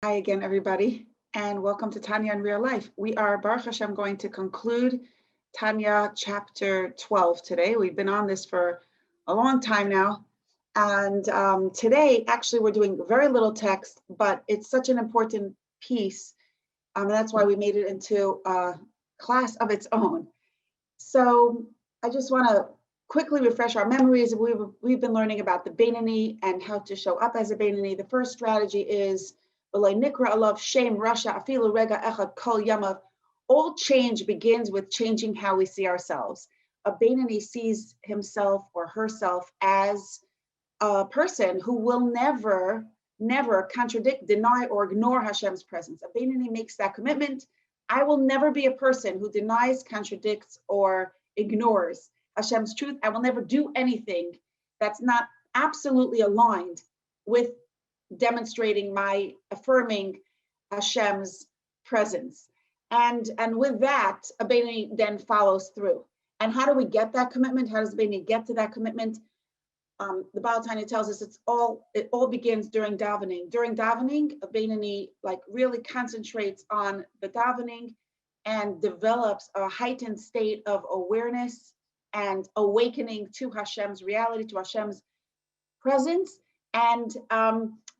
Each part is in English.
Hi again, everybody, and welcome to Tanya in Real Life. We are, Baruch Hashem, going to conclude Tanya chapter 12 today. We've been on this for a long time now. And today, actually, we're doing very little text, but it's such an important piece. And that's why we made it into a class of its own. So I just want to quickly refresh our memories. We've been learning about the beynoni and how to show up as a beynoni. The first strategy is shame, Russia, afilu rega echad kol yamav. All change begins with changing how we see ourselves. A beynoni sees himself or herself as a person who will never contradict, deny, or ignore Hashem's presence. A beynoni makes that commitment. I will never be a person who denies, contradicts, or ignores Hashem's truth. I will never do anything that's not absolutely aligned with demonstrating my affirming Hashem's presence. And with that, a beynoni then follows through. And how do we get that commitment? How does the beynoni get to that commitment? The Baal Tanya tells us it all begins during davening. During davening, a beynoni really concentrates on the davening and develops a heightened state of awareness and awakening to Hashem's reality, to Hashem's presence. And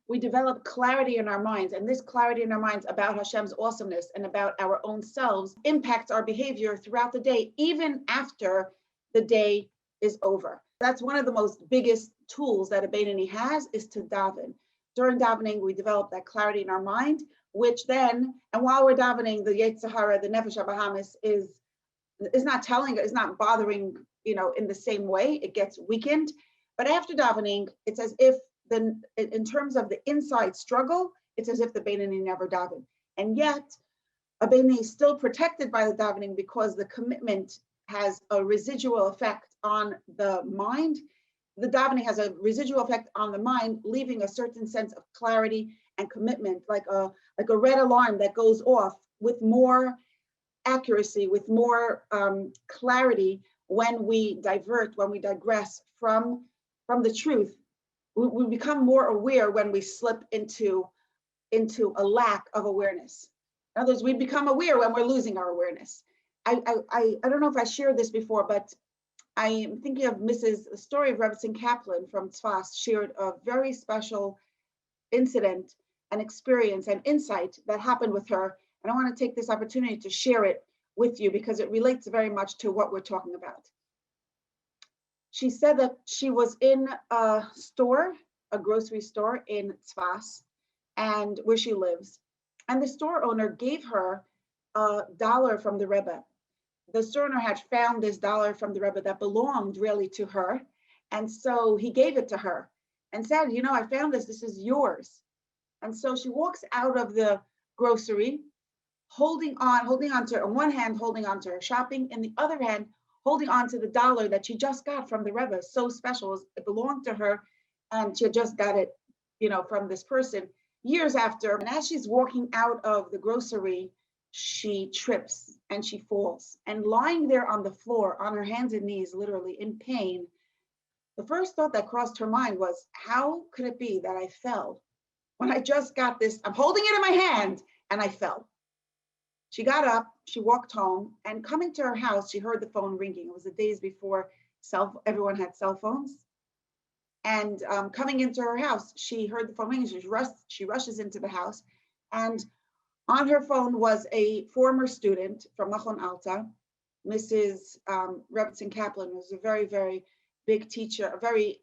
we develop clarity in our minds. And this clarity in our minds about Hashem's awesomeness and about our own selves impacts our behavior throughout the day, even after the day is over. That's one of the most biggest tools that a beynoni has, is to daven. During davening, we develop that clarity in our mind, which then, and while we're davening, the Yetzer Hara, the Nefesh HaBahamis is not bothering, in the same way. It gets weakened. But after davening, it's as if in terms of the inside struggle, it's as if the beynoni never davened. And yet, a beynoni is still protected by the davening because the commitment has a residual effect on the mind. The davening has a residual effect on the mind, leaving a certain sense of clarity and commitment, like a red alarm that goes off with more accuracy, with more clarity when we digress from the truth. We become more aware when we slip into a lack of awareness. In other words, we become aware when we're losing our awareness. I don't know if I shared this before, but I am thinking of the story of Rebbetzin Kaplan from Tzfas shared a very special incident and experience and insight that happened with her. And I want to take this opportunity to share it with you because it relates very much to what we're talking about. She said that she was in a grocery store in Tzfas, and where she lives. And the store owner gave her $1 from the Rebbe. The store owner had found this $1 from the Rebbe that belonged really to her. And so he gave it to her and said, I found this is yours. And so she walks out of the grocery, holding on to, on one hand, holding on to her shopping, in the other hand, holding on to the $1 that she just got from the Rebbe. So special, it belonged to her, and she had just got it, from this person years after. And as she's walking out of the grocery, she trips and she falls. And lying there on the floor, on her hands and knees, literally in pain, the first thought that crossed her mind was, how could it be that I fell when I just got this? I'm holding it in my hand, and I fell. She got up, she walked home, and coming to her house, she heard the phone ringing. It was the days before everyone had cell phones. And coming into her house, she heard the phone ringing. She rushes into the house, and on her phone was a former student from Machon Alta, Mrs. Rebbetzin Kaplan, who was a very, very big teacher, a very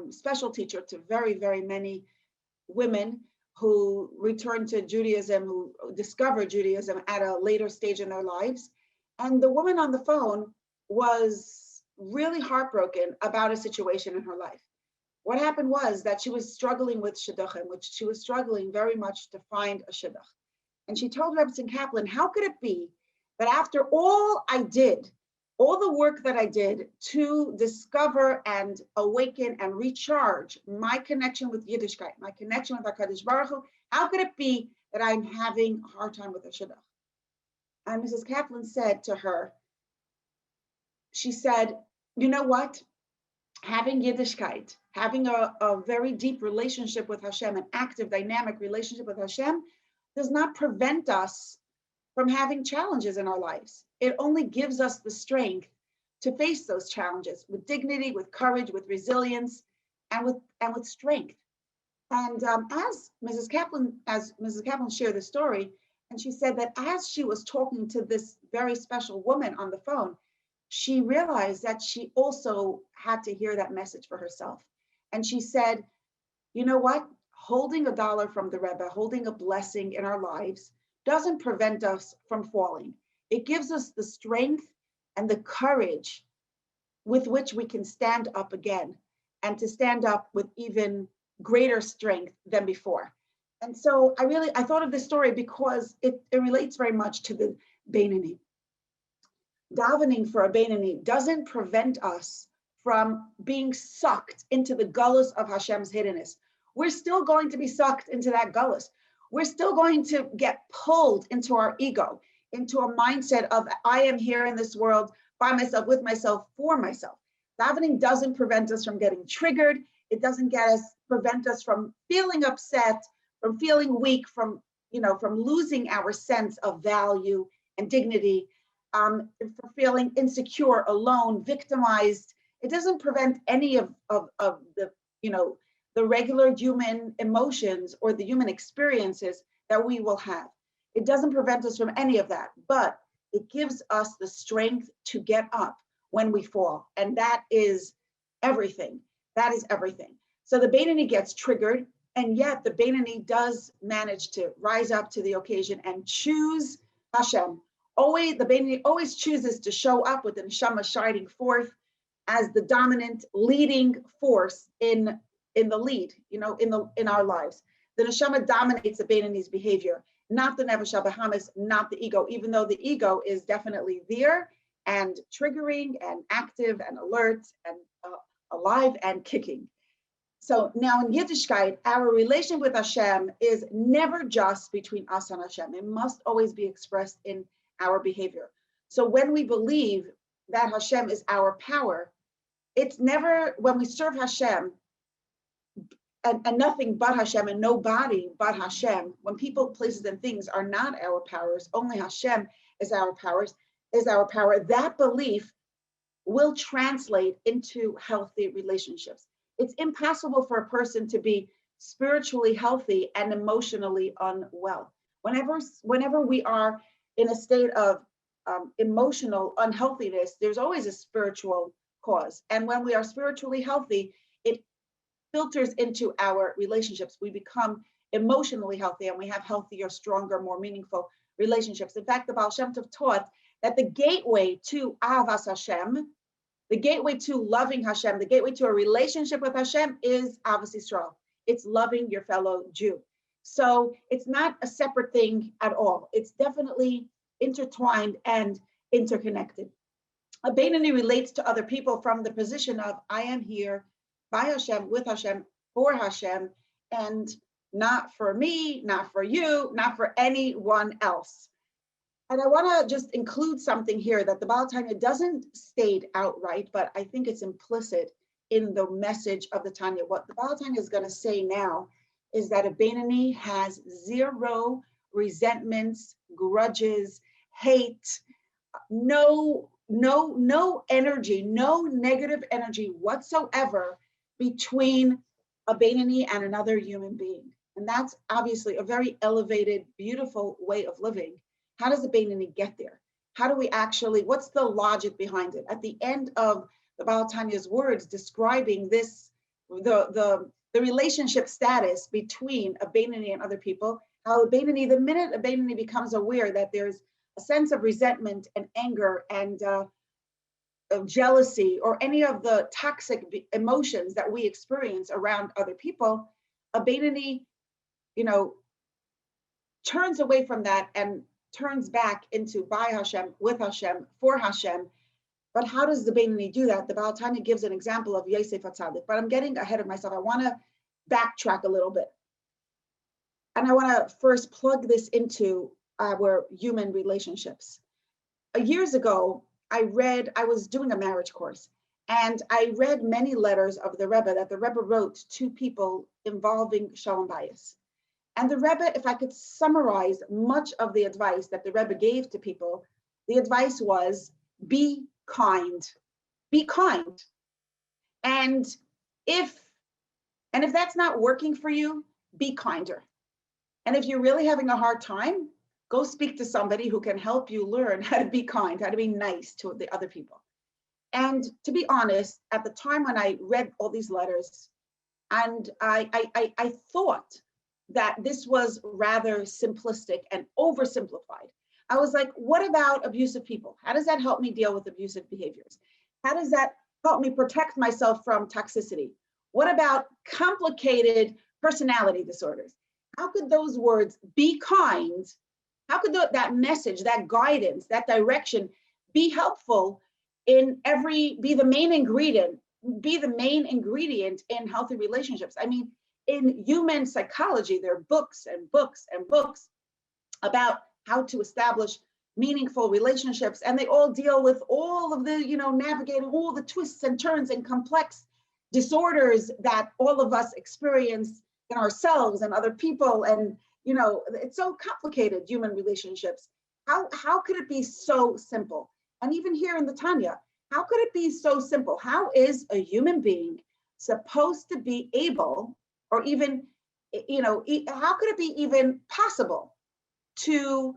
special teacher to very, very many women who returned to Judaism, who discovered Judaism at a later stage in their lives. And the woman on the phone was really heartbroken about a situation in her life. What happened was that she was struggling with shidduchim, which she was struggling very much to find a shidduch. And she told Rebbetzin Kaplan, how could it be that after all the work that I did to discover and awaken and recharge my connection with Yiddishkeit, my connection with HaKadosh Baruch Hu, how could it be that I'm having a hard time with a shidduch? And Mrs. Kaplan said to her, she said, you know what? having Yiddishkeit, having a very deep relationship with Hashem, an active, dynamic relationship with Hashem, does not prevent us from having challenges in our lives. It only gives us the strength to face those challenges with dignity, with courage, with resilience, and with strength. And as Mrs. Kaplan shared the story, and she said that as she was talking to this very special woman on the phone, she realized that she also had to hear that message for herself. And she said, you know what? Holding $1 from the Rebbe, holding a blessing in our lives doesn't prevent us from falling. It gives us the strength and the courage with which we can stand up again, and to stand up with even greater strength than before. And so I thought of this story because it relates very much to the beynoni. Davening for a beynoni doesn't prevent us from being sucked into the gullus of Hashem's hiddenness. We're still going to be sucked into that gullus. We're still going to get pulled into our ego, into a mindset of I am here in this world by myself, with myself, for myself. Davening doesn't prevent us from getting triggered. It doesn't prevent us from feeling upset, from feeling weak, from losing our sense of value and dignity, for feeling insecure, alone, victimized. It doesn't prevent any of the the regular human emotions or the human experiences that we will have. It doesn't prevent us from any of that, but it gives us the strength to get up when we fall. And that is everything. That is everything. So the beynoni gets triggered, and yet the beynoni does manage to rise up to the occasion and choose Hashem. The beynoni always chooses to show up with the neshama shining forth as the dominant leading force in the lead, in our lives. The neshama dominates the beynoni's behavior, not the nefesh habahamis, not the ego, even though the ego is definitely there and triggering and active and alert and alive and kicking. So now in Yiddishkeit, our relation with Hashem is never just between us and Hashem. It must always be expressed in our behavior. So when we believe that Hashem is our power, it's never, when we serve Hashem, and nothing but Hashem and nobody but Hashem, when people, places, and things are not our powers, only Hashem is our power, that belief will translate into healthy relationships. It's impossible for a person to be spiritually healthy and emotionally unwell. Whenever we are in a state of emotional unhealthiness, there's always a spiritual cause. And when we are spiritually healthy, it filters into our relationships. We become emotionally healthy, and we have healthier, stronger, more meaningful relationships. In fact, the Baal Shem Tov taught that the gateway to Ahavas Hashem, the gateway to loving Hashem, the gateway to a relationship with Hashem is Ahavas Yisrael. It's loving your fellow Jew. So it's not a separate thing at all. It's definitely intertwined and interconnected. A beynoni relates to other people from the position of I am here by Hashem, with Hashem, for Hashem, and not for me, not for you, not for anyone else. And I want to just include something here that the Baal Tanya doesn't state outright, but I think it's implicit in the message of the Tanya. What the Baal Tanya is going to say now is that a beynoni has zero resentments, grudges, hate, no energy, no negative energy whatsoever between a beynoni and another human being. And that's obviously a very elevated, beautiful way of living. How does a beynoni get there? How do we actually, what's the logic behind it? At the end of the Baal Tanya's words describing this, the relationship status between a beynoni and other people, how a beynoni, the minute a beynoni becomes aware that there's a sense of resentment and anger and of jealousy or any of the toxic emotions that we experience around other people, a beynoni, turns away from that and turns back into by Hashem, with Hashem, for Hashem. But how does the beynoni do that? The Baal Tanya gives an example of Yosef HaTzadik, but I'm getting ahead of myself. I want to backtrack a little bit. And I want to first plug this into our human relationships. Years ago, I was doing a marriage course, And I read many letters of the Rebbe that the Rebbe wrote to people involving shalom bayis. And the Rebbe, if I could summarize much of the advice that the Rebbe gave to people, the advice was, be kind. Be kind. And if that's not working for you, be kinder. And if you're really having a hard time, go speak to somebody who can help you learn how to be kind, how to be nice to the other people. And to be honest, at the time when I read all these letters, and I thought that this was rather simplistic and oversimplified. I was like, what about abusive people? How does that help me deal with abusive behaviors? How does that help me protect myself from toxicity? What about complicated personality disorders? How could those words, be kind, how could that message, that guidance, that direction be helpful be the main ingredient in healthy relationships? I mean, in human psychology, there are books and books and books about how to establish meaningful relationships, and they all deal with all of the, navigating all the twists and turns and complex disorders that all of us experience in ourselves and other people. And, it's so complicated, human relationships. How could it be so simple? And even here in the Tanya, how could it be so simple? How is a human being supposed to be able, or even, how could it be even possible to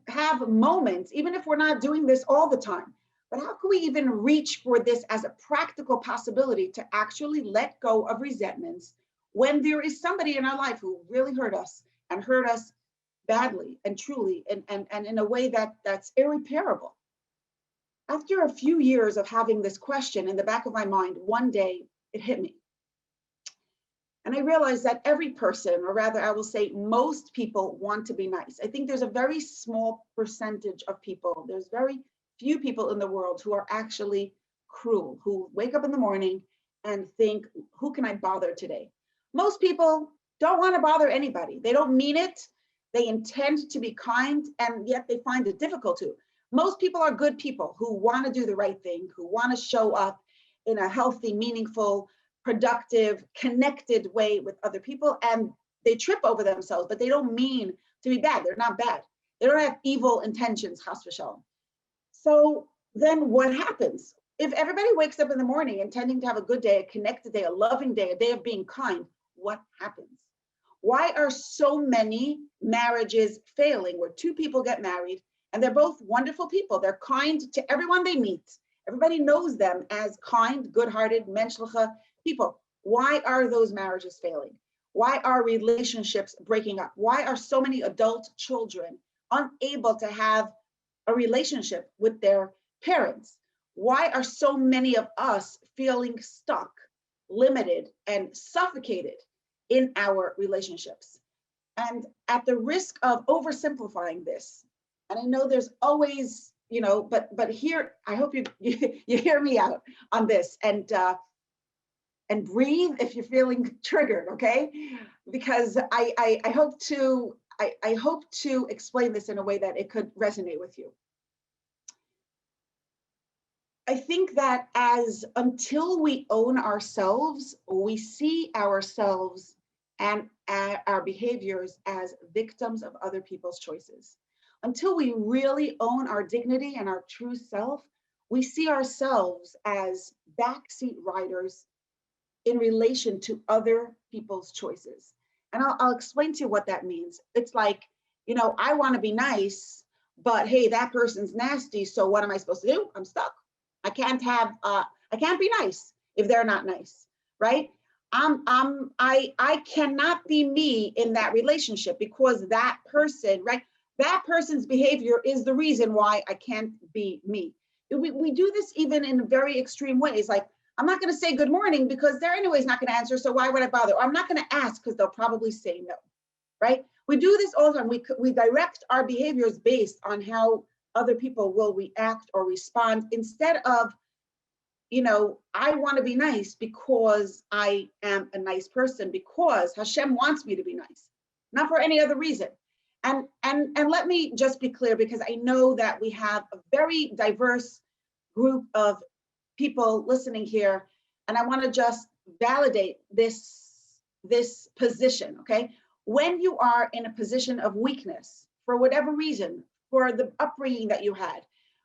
have moments, even if we're not doing this all the time, but how can we even reach for this as a practical possibility to actually let go of resentments when there is somebody in our life who really hurt us badly and truly, and in a way that's irreparable? After a few years of having this question in the back of my mind, one day it hit me. And I realized that every person, or rather I will say most people, want to be nice. I think there's a very small percentage of people, there's very few people in the world who are actually cruel, who wake up in the morning and think, who can I bother today? Most people don't want to bother anybody. They don't mean it. They intend to be kind, and yet they find it difficult to. Most people are good people who want to do the right thing, who want to show up in a healthy, meaningful, productive, connected way with other people, and they trip over themselves, but they don't mean to be bad. They're not bad. They don't have evil intentions, chas v'shalom. So then what happens? If everybody wakes up in the morning intending to have a good day, a connected day, a loving day, a day of being kind, what happens? Why are so many marriages failing where two people get married and they're both wonderful people? They're kind to everyone they meet. Everybody knows them as kind, good-hearted, menschliche people. Why are those marriages failing? Why are relationships breaking up? Why are so many adult children unable to have a relationship with their parents? Why are so many of us feeling stuck, limited, and suffocated in our relationships? And at the risk of oversimplifying this, and I know there's always, but here, I hope you hear me out on this, and breathe if you're feeling triggered, okay? Because I hope to explain this in a way that it could resonate with you. I think that until we own ourselves, we see ourselves and our behaviors as victims of other people's choices. Until we really own our dignity and our true self, we see ourselves as backseat riders in relation to other people's choices. And I'll explain to you what that means. It's like, I want to be nice, but hey, that person's nasty. So what am I supposed to do? I'm stuck. I can't be nice if they're not nice, right? I cannot be me in that relationship because that person, right? That person's behavior is the reason why I can't be me. We do this even in very extreme ways. Like, I'm not going to say good morning because they're anyways not going to answer. So why would I bother? Or I'm not going to ask because they'll probably say no, right? We do this all the time. We direct our behaviors based on how other people will react or respond instead of, I want to be nice because I am a nice person, because Hashem wants me to be nice, not for any other reason. And let me just be clear, because I know that we have a very diverse group of people listening here, and I want to just validate this position, okay? When you are in a position of weakness, for whatever reason, for the upbringing that you had,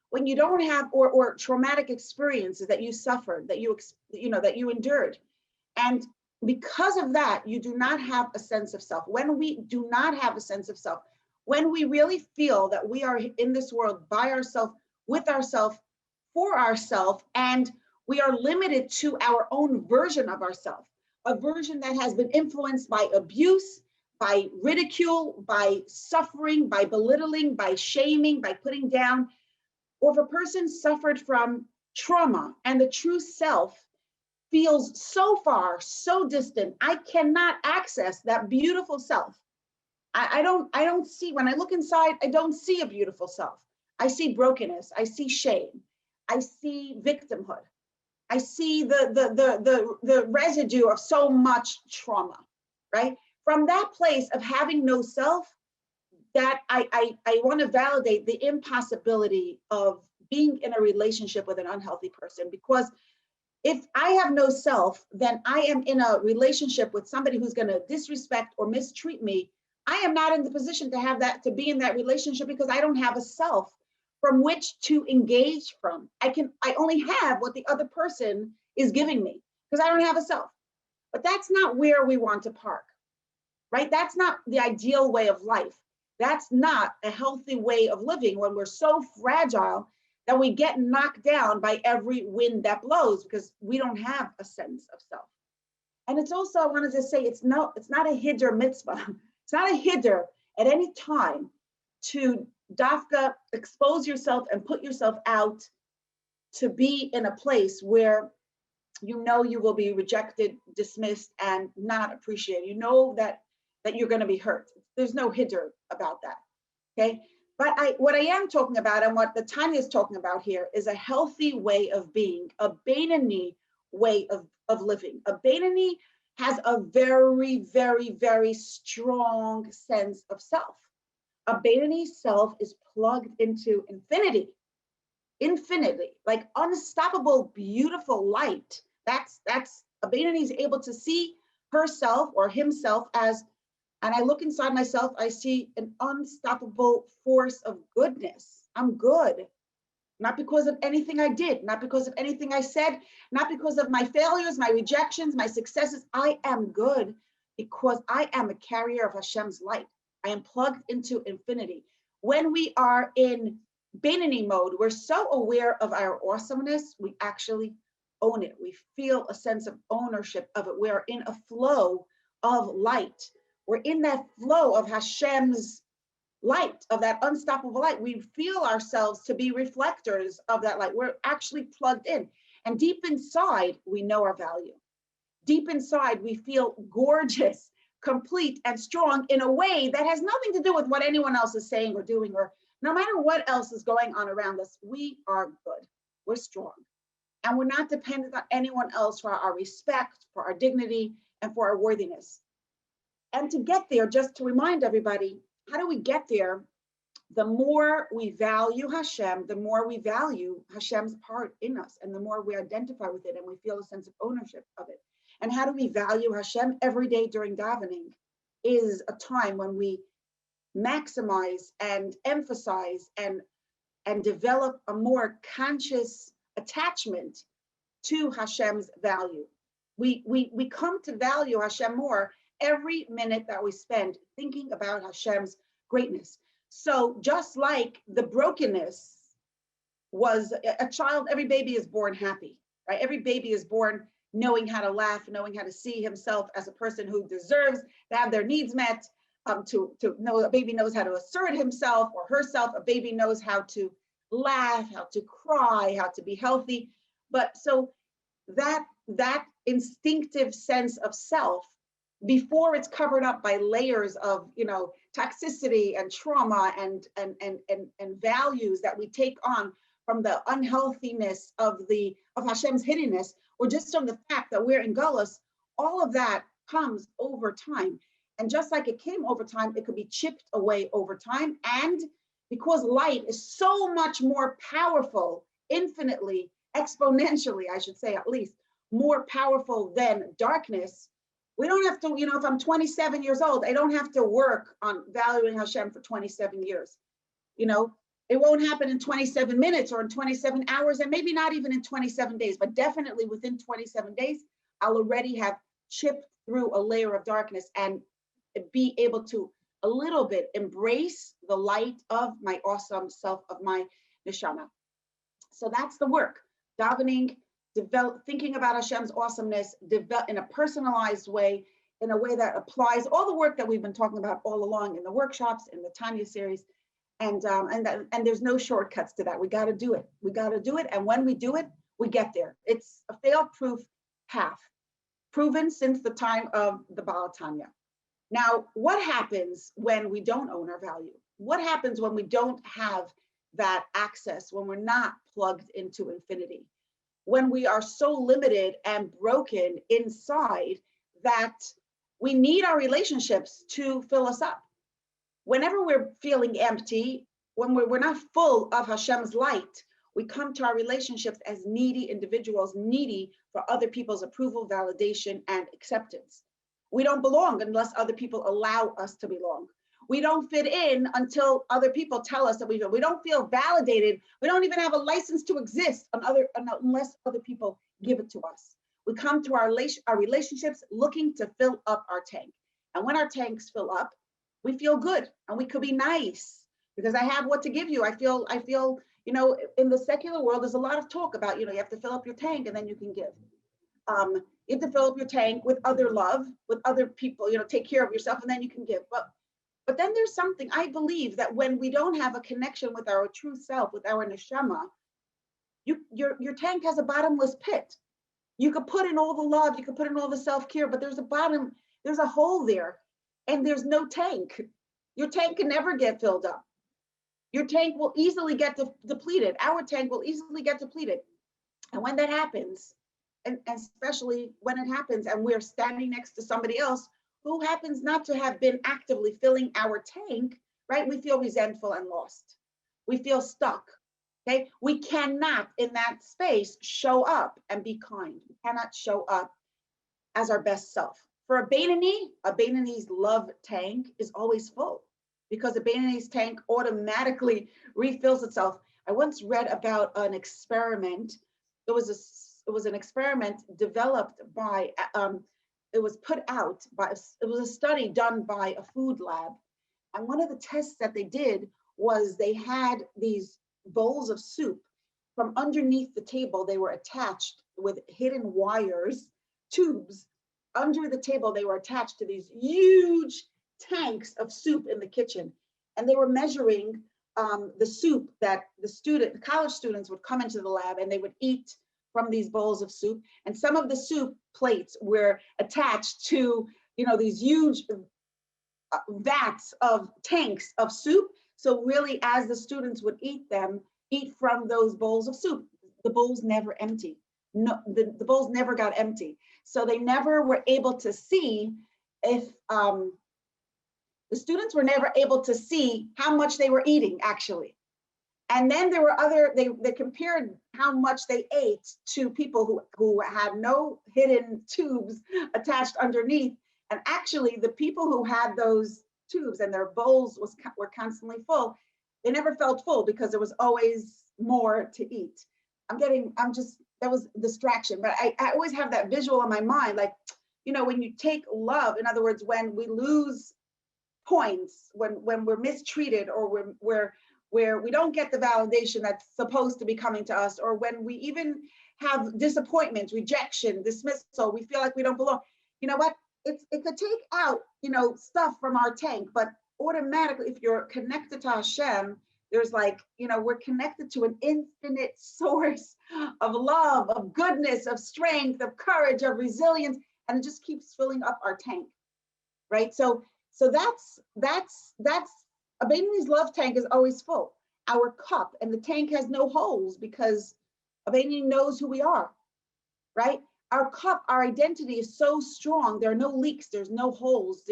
when you don't have, or traumatic experiences that you suffered, that that you endured, and because of that, you do not have a sense of self. When we do not have a sense of self, when we really feel that we are in this world by ourselves, with ourselves, for ourselves, and we are limited to our own version of ourselves, a version that has been influenced by abuse, by ridicule, by suffering, by belittling, by shaming, by putting down, or if a person suffered from trauma and the true self feels so far, so distant, I cannot access that beautiful self. I don't see, when I look inside, I don't see a beautiful self. I see brokenness, I see shame, I see victimhood. I see the residue of so much trauma, right? From that place of having no self, that I want to validate the impossibility of being in a relationship with an unhealthy person, because if I have no self, then I am in a relationship with somebody who's going to disrespect or mistreat me. I am not in the position to have that, to be in that relationship, because I don't have a self from which to engage from. I only have what the other person is giving me, because I don't have a self. But that's not where we want to park, right? That's not the ideal way of life. That's not a healthy way of living when we're so fragile that we get knocked down by every wind that blows, because we don't have a sense of self. And it's also, I wanted to say, it's not a hiddur mitzvah. It's not a hiddur at any time to dafka expose yourself and put yourself out to be in a place where you know you will be rejected, dismissed, and not appreciated. You know that you're going to be hurt. There's no hiddur about that, okay? But what I am talking about, and what the Tanya is talking about here, is a healthy way of being, a beynoni way of living. A beynoni has a very, very, very strong sense of self. A beynoni self is plugged into infinity, like unstoppable, beautiful light. That's a beynoni is able to see herself or himself as, and I look inside myself, I see an unstoppable force of goodness. I'm good, not because of anything I did, not because of anything I said, not because of my failures, my rejections, my successes. I am good because I am a carrier of Hashem's light. I am plugged into infinity. When we are in beynoni mode, we're so aware of our awesomeness, we actually own it. We feel a sense of ownership of it. We're in a flow of light. We're in that flow of Hashem's light, of that unstoppable light. We feel ourselves to be reflectors of that light. We're actually plugged in. And deep inside, we know our value. Deep inside, we feel gorgeous, complete, and strong in a way that has nothing to do with what anyone else is saying or doing, or no matter what else is going on around us. We are good. We're strong. And we're not dependent on anyone else for our respect, for our dignity, and for our worthiness. And to get there, just to remind everybody, how do we get there? The more we value Hashem, the more we value Hashem's part in us, and the more we identify with it and we feel a sense of ownership of it. And how do we value Hashem? Every day during davening is a time when we maximize and emphasize and develop a more conscious attachment to Hashem's value. We come to value Hashem more every minute that we spend thinking about Hashem's greatness. So just like the brokenness was a child, every baby is born happy, right? Every baby is born knowing how to laugh, knowing how to see himself as a person who deserves to have their needs met, to know a baby knows how to assert himself or herself. A baby knows how to laugh, how to cry, how to be healthy. But so that instinctive sense of self, before it's covered up by layers of toxicity and trauma and values that we take on from the unhealthiness of Hashem's hiddenness, or just from the fact that we're in Gullus, all of that comes over time. And just like it came over time, it could be chipped away over time. And because light is so much more powerful, infinitely, exponentially, I should say at least, more powerful than darkness, we don't have to, if I'm 27 years old, I don't have to work on valuing Hashem for 27 years. It won't happen in 27 minutes or in 27 hours, and maybe not even in 27 days, but definitely within 27 days, I'll already have chipped through a layer of darkness and be able to a little bit embrace the light of my awesome self, of my neshama. So that's the work. Davening, thinking about Hashem's awesomeness, in a personalized way, in a way that applies all the work that we've been talking about all along in the workshops, in the Tanya series. And there's no shortcuts to that. We got to do it. We got to do it. And when we do it, we get there. It's a fail-proof path, proven since the time of the Baal Tanya. Now, what happens when we don't own our value? What happens when we don't have that access, when we're not plugged into infinity? When we are so limited and broken inside that we need our relationships to fill us up. Whenever we're feeling empty, when we're not full of Hashem's light, we come to our relationships as needy individuals, needy for other people's approval, validation, and acceptance. We don't belong unless other people allow us to belong. We don't fit in until other people tell us that we don't. We don't feel validated. We don't even have a license to exist unless other people give it to us. We come to our relationships looking to fill up our tank. And when our tanks fill up, we feel good and we could be nice because I have what to give you. I feel, in the secular world, there's a lot of talk about, you have to fill up your tank and then you can give. You have to fill up your tank with other love, with other people, take care of yourself and then you can give. But then there's something, I believe that when we don't have a connection with our true self, with our neshama, your tank has a bottomless pit. You could put in all the love, you could put in all the self-care, but there's a hole there. And there's no tank. Your tank can never get filled up. Your tank will easily get depleted. Our tank will easily get depleted. And when that happens, and especially when it happens and we're standing next to somebody else who happens not to have been actively filling our tank, right? We feel resentful and lost. We feel stuck, okay? We cannot in that space show up and be kind. We cannot show up as our best self. For a beynoni's love tank is always full because a beynoni's tank automatically refills itself. I once read about an experiment. It was an experiment developed by, it was a study done by a food lab. And one of the tests that they did was they had these bowls of soup from underneath the table. They were attached with hidden wires, tubes. Under the table, they were attached to these huge tanks of soup in the kitchen. And they were measuring the soup that the college students would come into the lab and they would eat from these bowls of soup. And some of the soup plates were attached to, these huge vats of tanks of soup. So really, as the students would eat from those bowls of soup, the bowls never empty. No, the bowls never got empty. So they never were able to see if the students were never able to see how much they were eating actually. And then there were they compared how much they ate to people who had no hidden tubes attached underneath. And actually the people who had those tubes and their bowls were constantly full, they never felt full because there was always more to eat. That was distraction, but I always have that visual in my mind, like, when you take love, in other words, when we lose points, when we're mistreated or where we don't get the validation that's supposed to be coming to us, or when we even have disappointment, rejection, dismissal, we feel like we don't belong. You know what? It could take out, stuff from our tank, but automatically, if you're connected to Hashem, there's we're connected to an infinite source of love, of goodness, of strength, of courage, of resilience, and it just keeps filling up our tank, right? So that's a beynoni's love tank is always full. Our cup and the tank has no holes because a beynoni knows who we are, right? Our cup, our identity is so strong. There are no leaks. There's no holes.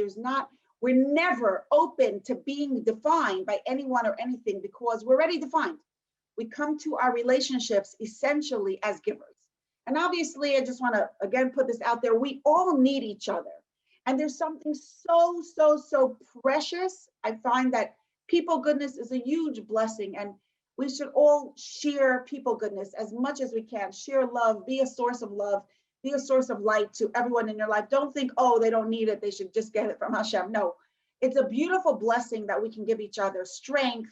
We're never open to being defined by anyone or anything because we're already defined. We come to our relationships essentially as givers. And obviously, I just want to again put this out there. We all need each other. And there's something so precious. I find that people goodness is a huge blessing. And we should all share people goodness as much as we can. Share love, be a source of love, be a source of light to everyone in your life. Don't think, oh, they don't need it, they should just get it from Hashem. No, it's a beautiful blessing that we can give each other strength,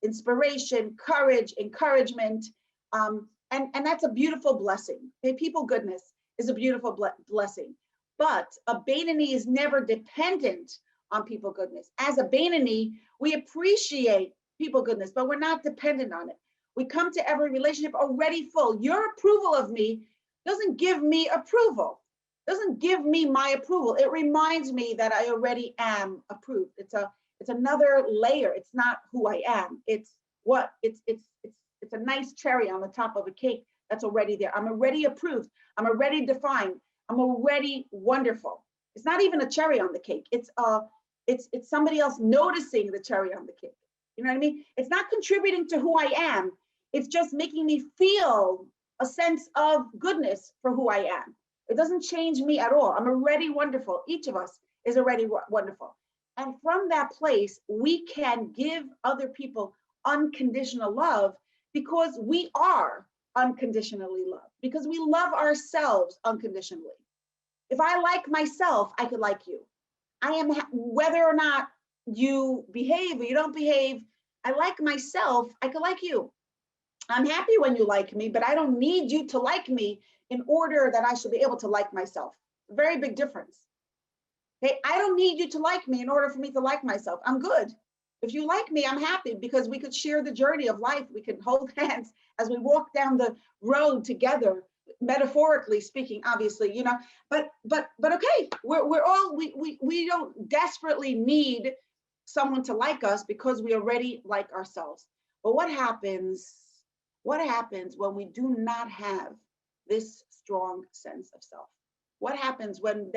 inspiration, courage, encouragement. And that's a beautiful blessing. Okay? People goodness is a beautiful blessing. But a beynoni is never dependent on people goodness. As a beynoni, we appreciate people goodness, but we're not dependent on it. We come to every relationship already full. Your approval of me doesn't give me approval, doesn't give me my approval. It reminds me that I already am approved. It's another layer. It's not who I am. It's a nice cherry on the top of a cake that's already there. I'm already approved. I'm already defined. I'm already wonderful. It's not even a cherry on the cake. It's somebody else noticing the cherry on the cake. You know what I mean? It's not contributing to who I am. It's just making me feel a sense of goodness for who I am. It doesn't change me at all. I'm already wonderful. Each of us is already wonderful. And from that place, we can give other people unconditional love because we are unconditionally loved, because we love ourselves unconditionally. If I like myself, I could like you. I am, whether or not you behave or you don't behave, I like myself, I could like you. I'm happy when you like me, but I don't need you to like me in order that I should be able to like myself. Very big difference. Okay, I don't need you to like me in order for me to like myself. I'm good. If you like me, I'm happy because we could share the journey of life. We could hold hands as we walk down the road together, metaphorically speaking, obviously, you know. But okay, we don't desperately need someone to like us because we already like ourselves. But what happens when we do not have this strong sense of self? What happens when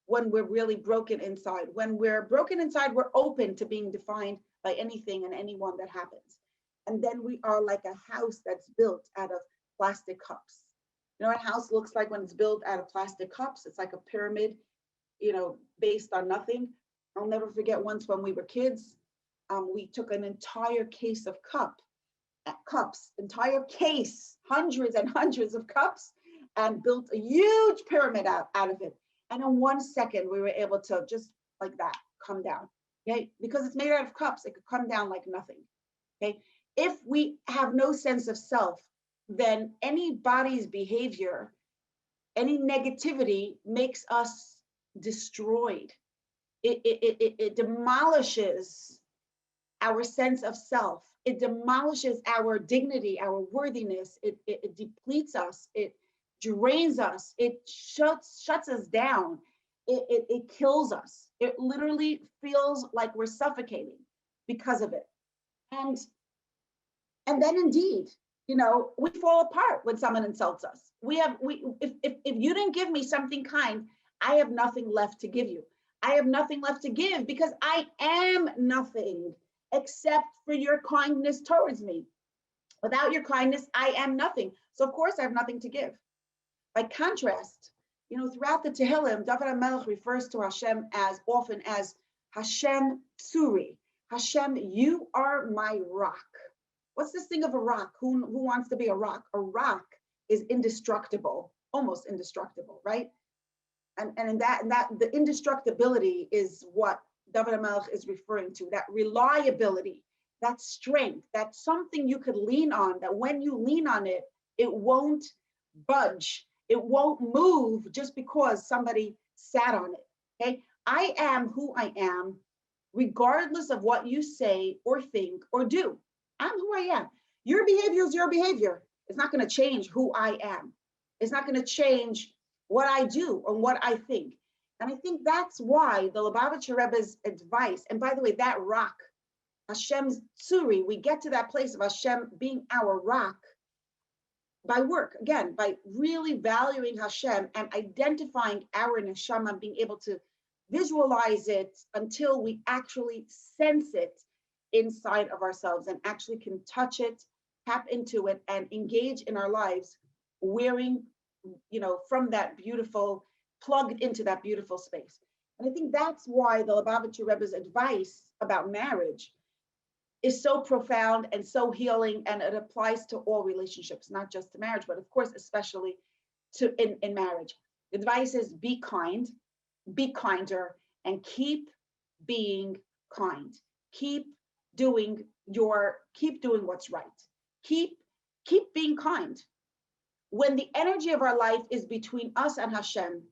we're really broken inside? When we're broken inside, we're open to being defined by anything and anyone that happens. And then we are like a house that's built out of plastic cups. You know what a house looks like when it's built out of plastic cups? It's like a pyramid, you know, based on nothing. I'll never forget once when we were kids, we took an entire case of cups, entire case, hundreds and hundreds of cups, and built a huge pyramid out of it. And in 1 second, we were able to just like that, come down. Okay, because it's made out of cups, it could come down like nothing. Okay, if we have no sense of self, then anybody's behavior, any negativity makes us destroyed. It demolishes our sense of self. It demolishes our dignity, our worthiness. It depletes us. It drains us. It shuts us down. It kills us. It literally feels like we're suffocating because of it. And then indeed, you know, we fall apart when someone insults us. If you didn't give me something kind, I have nothing left to give you. I have nothing left to give because I am nothing except for your kindness towards me. Without your kindness, I am nothing. So of course I have nothing to give. By contrast, you know, throughout the Tehillim, David HaMelech refers to Hashem as often as Hashem Tsuri. Hashem, you are my rock. What's this thing of a rock? Who wants to be a rock? A rock is indestructible, almost indestructible, right? And in that the indestructibility is what David HaMelech is referring to, that reliability, that strength, that's something you could lean on, that when you lean on it, it won't budge. It won't move just because somebody sat on it, okay? I am who I am, regardless of what you say or think or do. I'm who I am. Your behavior is your behavior. It's not going to change who I am. It's not going to change what I do or what I think. And I think that's why the Lubavitcher Rebbe's advice, and by the way, that rock, Hashem's Tsuri, we get to that place of Hashem being our rock by work, again, by really valuing Hashem and identifying our neshama, being able to visualize it until we actually sense it inside of ourselves and actually can touch it tap into it and engage in our lives wearing, from that beautiful, plugged into that beautiful space. And I think that's why the Lubavitcher Rebbe's advice about marriage is so profound and so healing, and it applies to all relationships, not just to marriage, but of course, especially in marriage. The advice is be kind, be kinder, and keep being kind. Keep doing what's right. Keep being kind. When the energy of our life is between us and Hashem,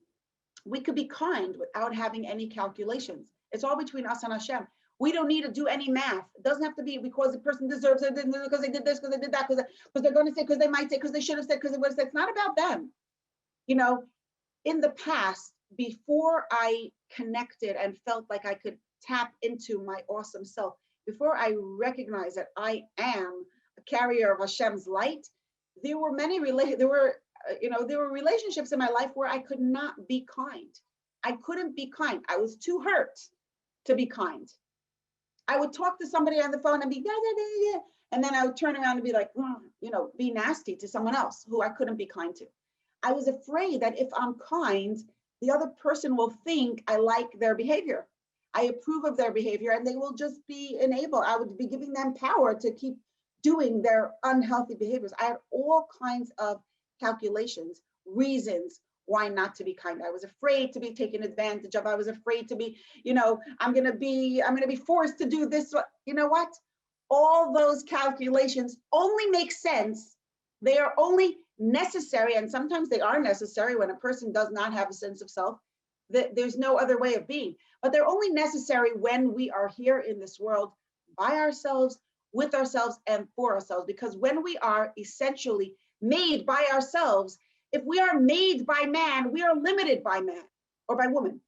we could be kind without having any calculations. It's all between us and Hashem. We don't need to do any math. It doesn't have to be because the person deserves it, because they did this, because they did that, because they're going to say, because they might say, because they should have said, because they would have said. It's not about them. In the past, before I connected and felt like I could tap into my awesome self, before I recognized that I am a carrier of Hashem's light, there were relationships in my life where I could not be kind. I couldn't be kind. I was too hurt to be kind. I would talk to somebody on the phone and be, yeah. And then I would turn around and be like, be nasty to someone else who I couldn't be kind to. I was afraid that if I'm kind, the other person will think I like their behavior. I approve of their behavior, and they will just be enabled. I would be giving them power to keep doing their unhealthy behaviors. I had all kinds of calculations, reasons why not to be kind. I was afraid to be taken advantage of. I was afraid to be, I'm going to be forced to do this. You know what? All those calculations only make sense. They are only necessary, and sometimes they are necessary when a person does not have a sense of self. There's no other way of being, but they're only necessary when we are here in this world by ourselves, with ourselves, and for ourselves. Because when we are essentially made by ourselves, if we are made by man, we are limited by man or by woman,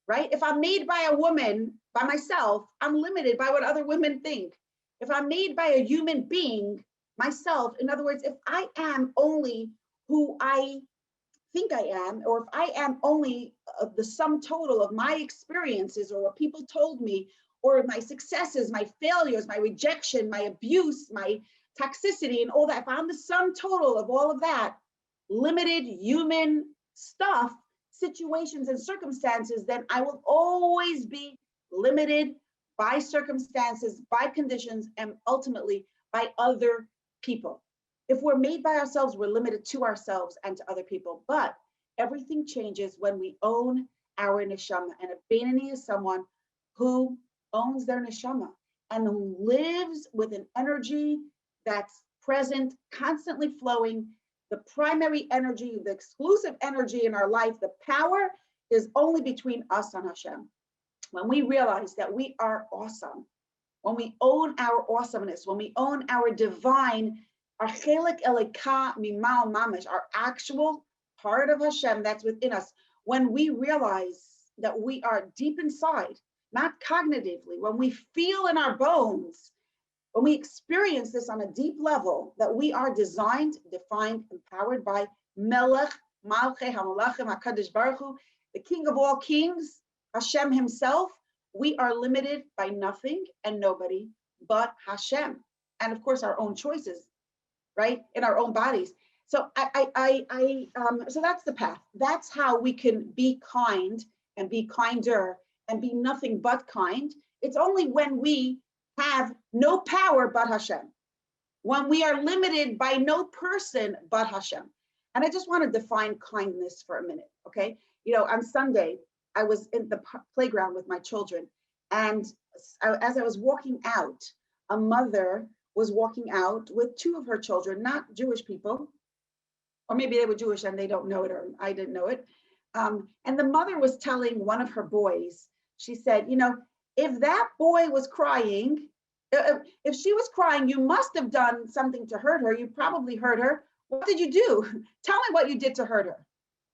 right? If I'm made by a woman, by myself, I'm limited by what other women think. If I'm made by a human being, myself, in other words, if I am only who I think I am, or if I am only the sum total of my experiences or what people told me, or my successes, my failures, my rejection, my abuse, my toxicity, and all that, if I'm the sum total of all of that limited human stuff, situations and circumstances, then I will always be limited by circumstances, by conditions, and ultimately by other people. If we're made by ourselves, we're limited to ourselves and to other people. But everything changes when we own our neshama. And a beynoni is someone who owns their neshama and who lives with an energy that's present, constantly flowing. The primary energy, the exclusive energy in our life, the power is only between us and Hashem. When we realize that we are awesome, when we own our awesomeness, when we own our divine, our chelik elika mimal mamish, our actual part of Hashem that's within us, when we realize that we are deep inside, not cognitively, when we feel in our bones, when we experience this on a deep level, that we are designed, defined, empowered by Melech, Malchei HaMelachim, HaKadosh Baruch Hu, the King of all kings, Hashem himself. We are limited by nothing and nobody but Hashem. And of course, our own choices, right? In our own bodies. So so that's the path. That's how we can be kind and be kinder and be nothing but kind. It's only when we have no power but Hashem, when we are limited by no person but Hashem. And I just want to define kindness for a minute, okay? On Sunday, I was in the playground with my children, and as I was walking out, a mother was walking out with two of her children, not Jewish people, or maybe they were Jewish and they don't know it, or I didn't know it. And the mother was telling one of her boys, she said, if that boy was crying, if she was crying, you must have done something to hurt her. You probably hurt her. What did you do? Tell me what you did to hurt her.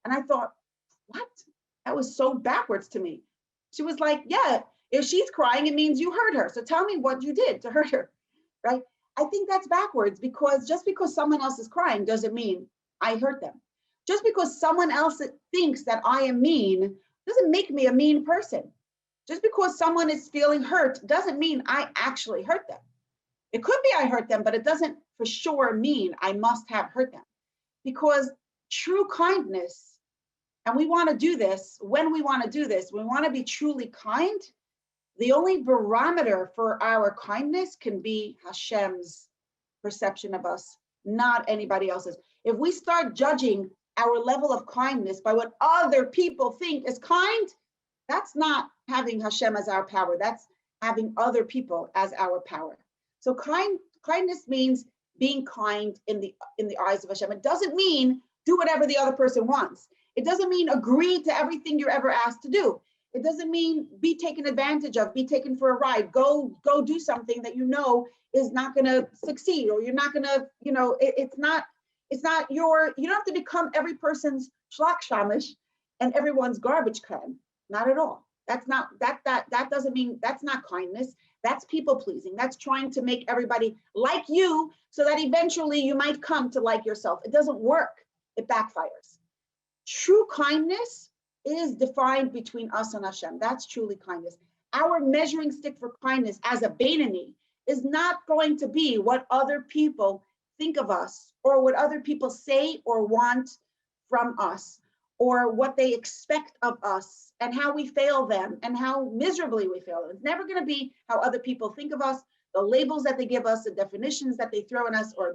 And I thought, what? That was so backwards to me. She was like, yeah, if she's crying, it means you hurt her. So tell me what you did to hurt her, right? I think that's backwards, because just because someone else is crying doesn't mean I hurt them. Just because someone else thinks that I am mean doesn't make me a mean person. Just because someone is feeling hurt doesn't mean I actually hurt them. It could be I hurt them, but it doesn't for sure mean I must have hurt them. Because true kindness, and we want to do this, when we want to do this, we want to be truly kind. The only barometer for our kindness can be Hashem's perception of us, not anybody else's. If we start judging our level of kindness by what other people think is kind, that's not having Hashem as our power. That's having other people as our power. So kindness means being kind in the eyes of Hashem. It doesn't mean do whatever the other person wants. It doesn't mean agree to everything you're ever asked to do. It doesn't mean be taken advantage of, be taken for a ride, go do something that you know is not going to succeed, or you're not going to, it's not your, you don't have to become every person's shlak shamish and everyone's garbage can. Not at all. That's not, that doesn't mean, that's not kindness. That's people pleasing. That's trying to make everybody like you so that eventually you might come to like yourself. It doesn't work. It backfires. True kindness is defined between us and Hashem. That's truly kindness. Our measuring stick for kindness as a beynoni is not going to be what other people think of us, or what other people say or want from us, or what they expect of us, and how we fail them, and how miserably we fail them. It's never going to be how other people think of us, the labels that they give us, the definitions that they throw in us, or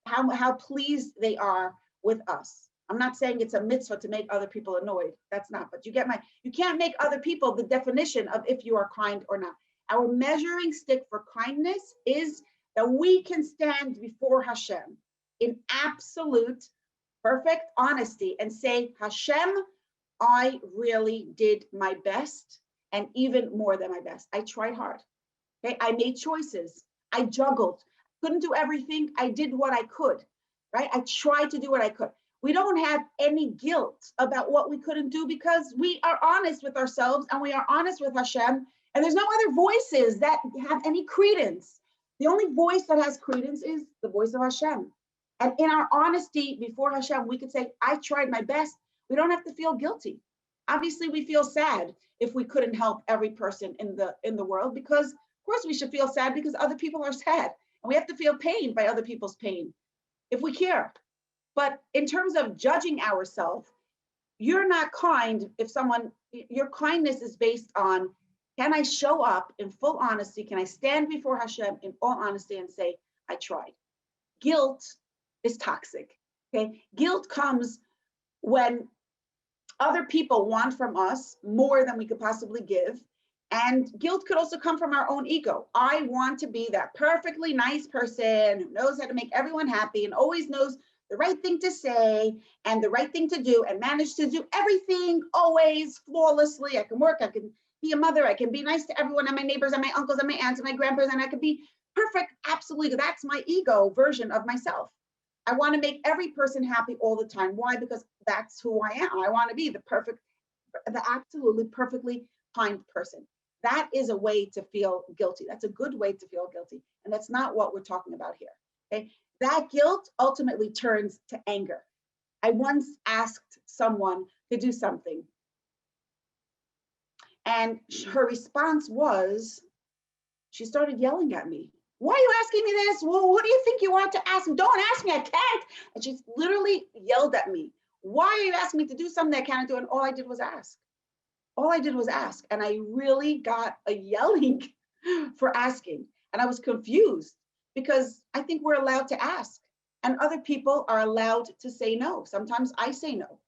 how pleased they are with us. I'm not saying it's a mitzvah to make other people annoyed. That's not, but you can't make other people the definition of if you are kind or not. Our measuring stick for kindness is that we can stand before Hashem in absolute, perfect honesty and say, Hashem, I really did my best, and even more than my best. I tried hard. Okay, I made choices. I juggled. Couldn't do everything. I did what I could. Right? I tried to do what I could. We don't have any guilt about what we couldn't do because we are honest with ourselves and we are honest with Hashem, and there's no other voices that have any credence. The only voice that has credence is the voice of Hashem. And in our honesty before Hashem, we could say, I tried my best. We don't have to feel guilty. Obviously, we feel sad if we couldn't help every person in the world, because of course we should feel sad because other people are sad. And we have to feel pain by other people's pain if we care. But in terms of judging ourselves, you're not kind if your kindness is based on, can I show up in full honesty? Can I stand before Hashem in all honesty and say, I tried? Guilt is toxic, okay? Guilt comes when other people want from us more than we could possibly give. And guilt could also come from our own ego. I want to be that perfectly nice person who knows how to make everyone happy and always knows the right thing to say and the right thing to do and manage to do everything always flawlessly. I can work, I can be a mother, I can be nice to everyone and my neighbors and my uncles and my aunts and my grandparents, and I can be perfect, absolutely. That's my ego version of myself. I want to make every person happy all the time. Why? Because that's who I am. I want to be the absolutely perfectly kind person. That is a way to feel guilty. That's a good way to feel guilty. And that's not what we're talking about here. Okay? That guilt ultimately turns to anger. I once asked someone to do something, and her response was, she started yelling at me. Why are you asking me this? Well, what do you think you want to ask me? Don't ask me, I can't. And she literally yelled at me. Why are you asking me to do something I can't do? And all I did was ask. All I did was ask. And I really got a yelling for asking. And I was confused because I think we're allowed to ask. And other people are allowed to say no. Sometimes I say no.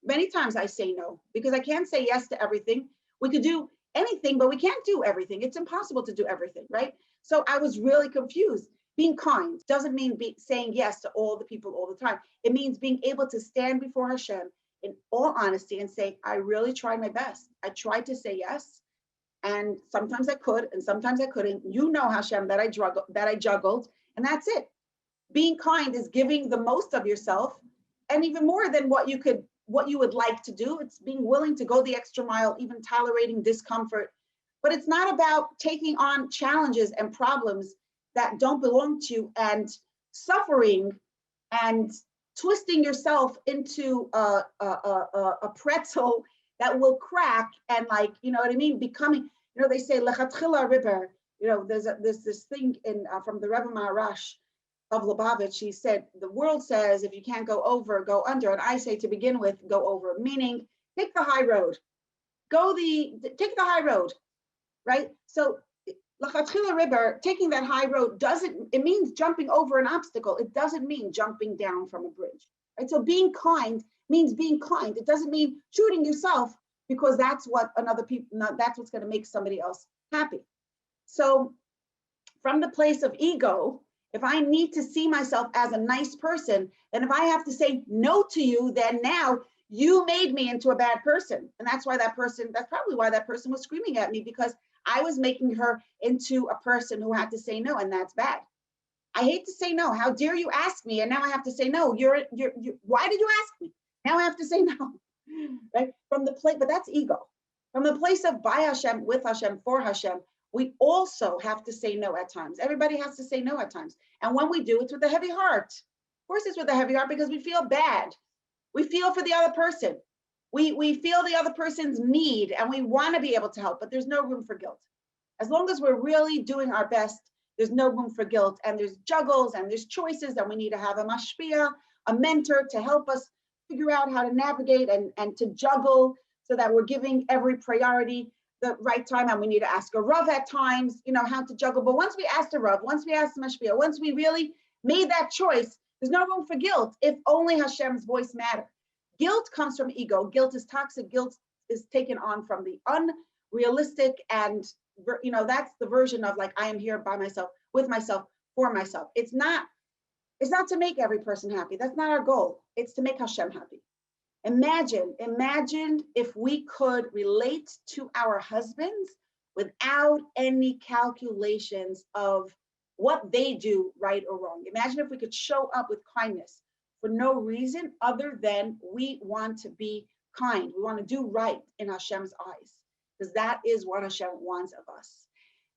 Many times I say no because I can't say yes to everything. We could do anything, but we can't do everything. It's impossible to do everything, right? So I was really confused. Being kind doesn't mean saying yes to all the people all the time. It means being able to stand before Hashem in all honesty and say, I really tried my best. I tried to say yes. And sometimes I could, and sometimes I couldn't. You know, Hashem, that I juggled, and that's it. Being kind is giving the most of yourself, and even more than what you would like to do. It's being willing to go the extra mile, even tolerating discomfort. But it's not about taking on challenges and problems that don't belong to you and suffering and twisting yourself into a pretzel that will crack and, like, you know what I mean? Becoming, they say, lechatchila river, there's this thing in from the Rebbe Maharash of Lubavitch. He said, the world says if you can't go over, go under. And I say to begin with, go over, meaning take the high road. Take the high road, right? So Lachatchila River, taking that high road it means jumping over an obstacle. It doesn't mean jumping down from a bridge, right? So being kind means being kind. It doesn't mean shooting yourself because that's what that's what's going to make somebody else happy. So from the place of ego, if I need to see myself as a nice person, then if I have to say no to you, then now you made me into a bad person. And that's probably why that person was screaming at me, because I was making her into a person who had to say no, and that's bad. I hate to say no. How dare you ask me? And now I have to say no. Why did you ask me? Now I have to say no, right? But that's ego. From the place of by Hashem, with Hashem, for Hashem, we also have to say no at times. Everybody has to say no at times. And when we do, it's with a heavy heart. Of course, it's with a heavy heart because we feel bad. We feel for the other person. We feel the other person's need and we want to be able to help, but there's no room for guilt. As long as we're really doing our best, there's no room for guilt. And there's juggles and there's choices, and we need to have a mashpia, a mentor to help us figure out how to navigate and to juggle so that we're giving every priority the right time. And we need to ask a Rav at times, how to juggle. But once we ask the Rav, once we ask the mashpia, once we really made that choice, there's no room for guilt if only Hashem's voice matters. Guilt comes from ego. Guilt is toxic. Guilt is taken on from the unrealistic, and that's the version of like, I am here by myself, with myself, for myself. It's not to make every person happy. That's not our goal. It's to make Hashem happy. Imagine if we could relate to our husbands without any calculations of what they do right or wrong. Imagine if we could show up with kindness for no reason other than we want to be kind. We want to do right in Hashem's eyes, because that is what Hashem wants of us.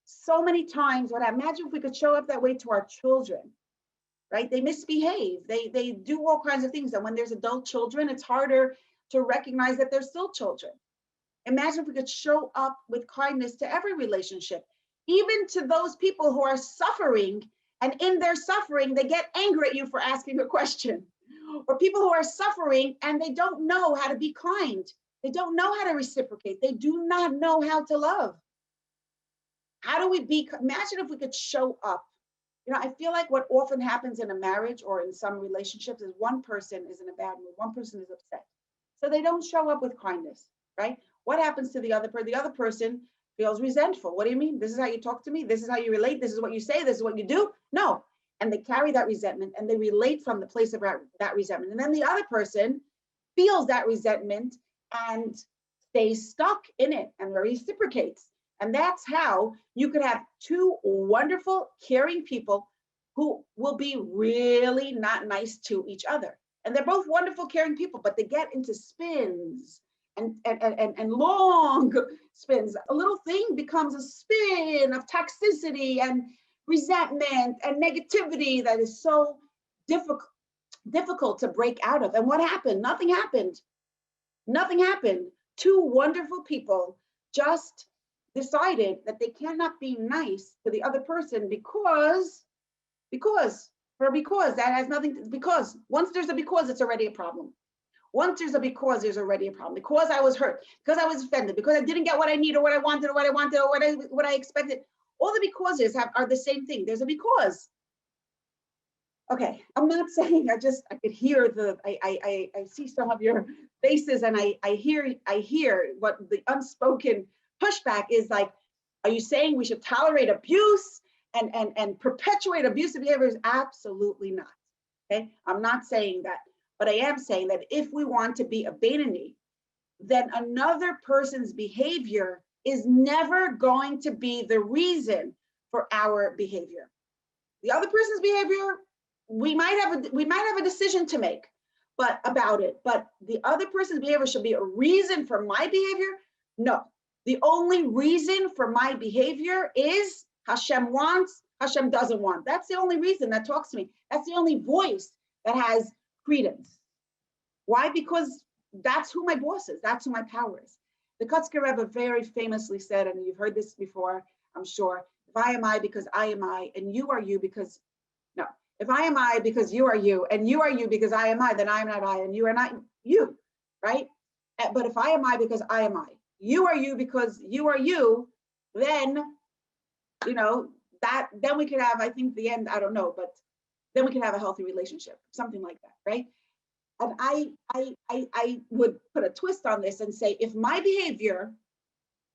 So many times, imagine if we could show up that way to our children, right? They misbehave. They do all kinds of things. And when there's adult children, it's harder to recognize that they're still children. Imagine if we could show up with kindness to every relationship, even to those people who are suffering, and in their suffering, they get angry at you for asking a question. Or people who are suffering and they don't know how to be kind. They don't know how to reciprocate. They do not know how to love. How do we imagine if we could show up? I feel like what often happens in a marriage or in some relationships is one person is in a bad mood, one person is upset. So they don't show up with kindness, right? What happens to the other person? The other person feels resentful. What do you mean? This is how you talk to me? This is how you relate? This is what you say? This is what you do? No. And they carry that resentment and they relate from the place of that resentment. And then the other person feels that resentment and stays stuck in it and reciprocates. And that's how you could have two wonderful, caring people who will be really not nice to each other. And they're both wonderful, caring people, but they get into spins and long spins. A little thing becomes a spin of toxicity and resentment and negativity that is so difficult to break out of. And what happened? Nothing happened. Nothing happened. Two wonderful people just decided that they cannot be nice to the other person because that has nothing to, because once there's a because, it's already a problem. Once there's a because, there's already a problem. Because I was hurt, because I was offended, because I didn't get what I need or what I wanted or what I expected. All the becauses are the same thing. There's a because. Okay, I'm not saying I could hear I see some of your faces and I hear what the unspoken pushback is like. Are you saying we should tolerate abuse and perpetuate abusive behaviors? Absolutely not. Okay, I'm not saying that, but I am saying that if we want to be a beynoni, then another person's behavior is never going to be the reason for our behavior. The other person's behavior, we might have a decision to make, but the other person's behavior should be a reason for my behavior? No. The only reason for my behavior is Hashem wants, Hashem doesn't want. That's the only reason that talks to me. That's the only voice that has credence. Why? Because that's who my boss is. That's who my power is. The Kotzker Rebbe very famously said, and you've heard this before, I'm sure, If I am I because I am I, and you are you because, no. If I am I because you are you, and you are you because I am I, then I am not I, and you are not you, right? But if I am I because I am I, you are you because you are you, then, then we could have, I think the end, I don't know, but then we can have a healthy relationship, something like that, right? And I would put a twist on this and say, if my behavior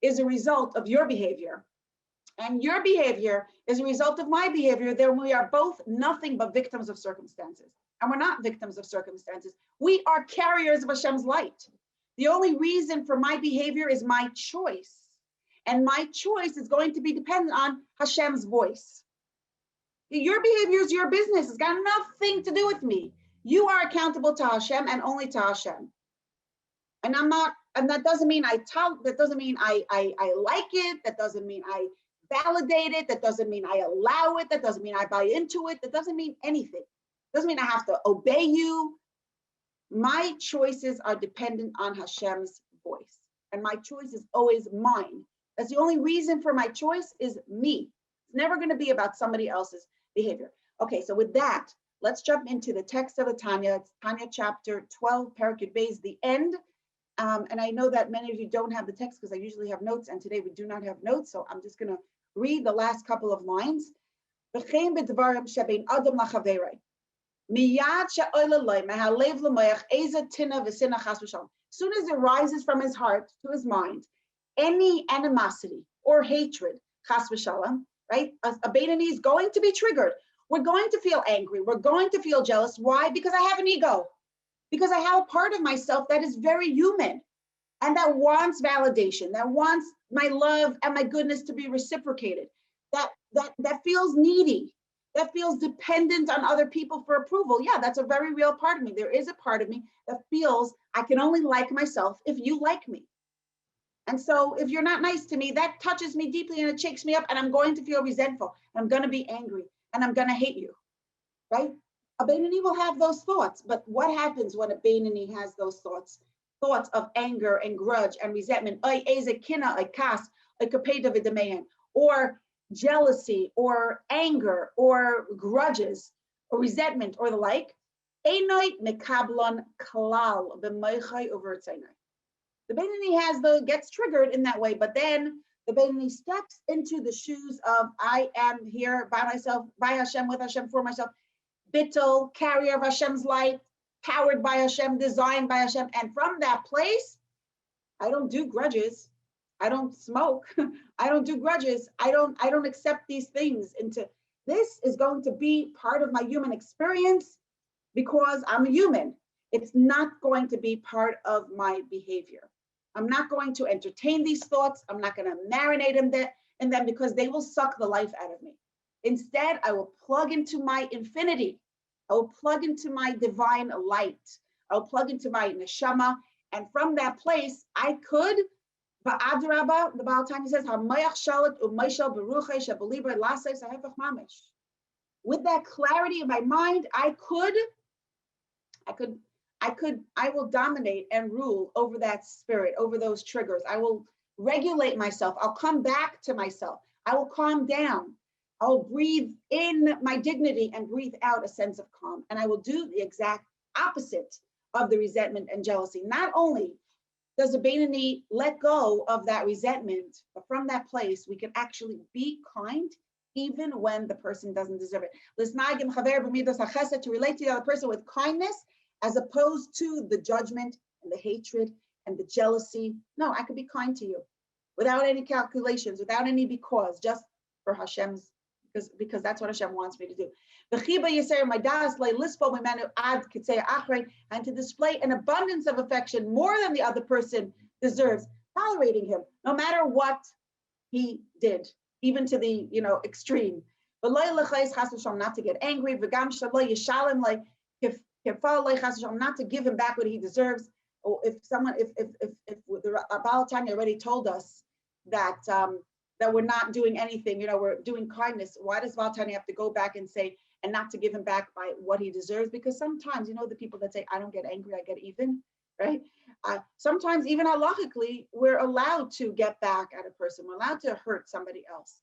is a result of your behavior, and your behavior is a result of my behavior, then we are both nothing but victims of circumstances. And we're not victims of circumstances. We are carriers of Hashem's light. The only reason for my behavior is my choice. And my choice is going to be dependent on Hashem's voice. Your behavior is your business. It's got nothing to do with me. You are accountable to Hashem and only to Hashem. And I'm not, and that doesn't mean I like it. That doesn't mean I validate it. That doesn't mean I allow it. That doesn't mean I buy into it. That doesn't mean anything. Doesn't mean I have to obey you. My choices are dependent on Hashem's voice. And my choice is always mine. That's the only reason for my choice is me. It's never going to be about somebody else's behavior. Okay, so with that, let's jump into the text of the Tanya. It's Tanya chapter 12, Parakut Beis, the end. And I know that many of you don't have the text because I usually have notes, and today we do not have notes, so I'm just going to read the last couple of lines. As soon as it rises from his heart to his mind, any animosity or hatred, chas v'shalom, right? A beynoni is going to be triggered. We're going to feel angry. We're going to feel jealous. Why? Because I have an ego. Because I have a part of myself that is very human and that wants validation, that wants my love and my goodness to be reciprocated, that feels needy, that feels dependent on other people for approval. Yeah, that's a very real part of me. There is a part of me that feels I can only like myself if you like me. And so if you're not nice to me, that touches me deeply and it shakes me up, and I'm going to feel resentful. I'm going to be angry and I'm going to hate you, right? A beynoni will have those thoughts, but what happens when a beynoni has those thoughts? Thoughts of anger and grudge and resentment, or jealousy or anger or grudges or resentment or the like. The beynoni gets triggered in that way, but then the beynoni steps into the shoes of I am here by myself, by Hashem, with Hashem, for myself. Bittul, carrier of Hashem's light, powered by Hashem, designed by Hashem. And from that place, I don't do grudges. I don't smoke. I don't do grudges. I don't accept these things into this is going to be part of my human experience because I'm a human. It's not going to be part of my behavior. I'm not going to entertain these thoughts. I'm not going to marinate in them because they will suck the life out of me. Instead, I will plug into my infinity. I will plug into my divine light. I will plug into my neshama. And from that place, I could, the Baal Tanya says, with that clarity in my mind, I will dominate and rule over that spirit, over those triggers. I will regulate myself. I'll come back to myself. I will calm down. I'll breathe in my dignity and breathe out a sense of calm. And I will do the exact opposite of the resentment and jealousy. Not only does the beynoni let go of that resentment, but from that place, we can actually be kind even when the person doesn't deserve it. To relate to the other person with kindness, as opposed to the judgment and the hatred and the jealousy. No, I could be kind to you without any calculations, without any because, just for Hashem's, because that's what Hashem wants me to do. And to display an abundance of affection more than the other person deserves, tolerating him, no matter what he did, even to the extreme. Not to get angry, not to give him back what he deserves. Or if the Baal Tanya already told us that that we're not doing anything, we're doing kindness, why does Baal Tanya have to go back and say, and not to give him back by what he deserves? Because sometimes, the people that say, I don't get angry, I get even, right? Sometimes even halachically, we're allowed to get back at a person. We're allowed to hurt somebody else.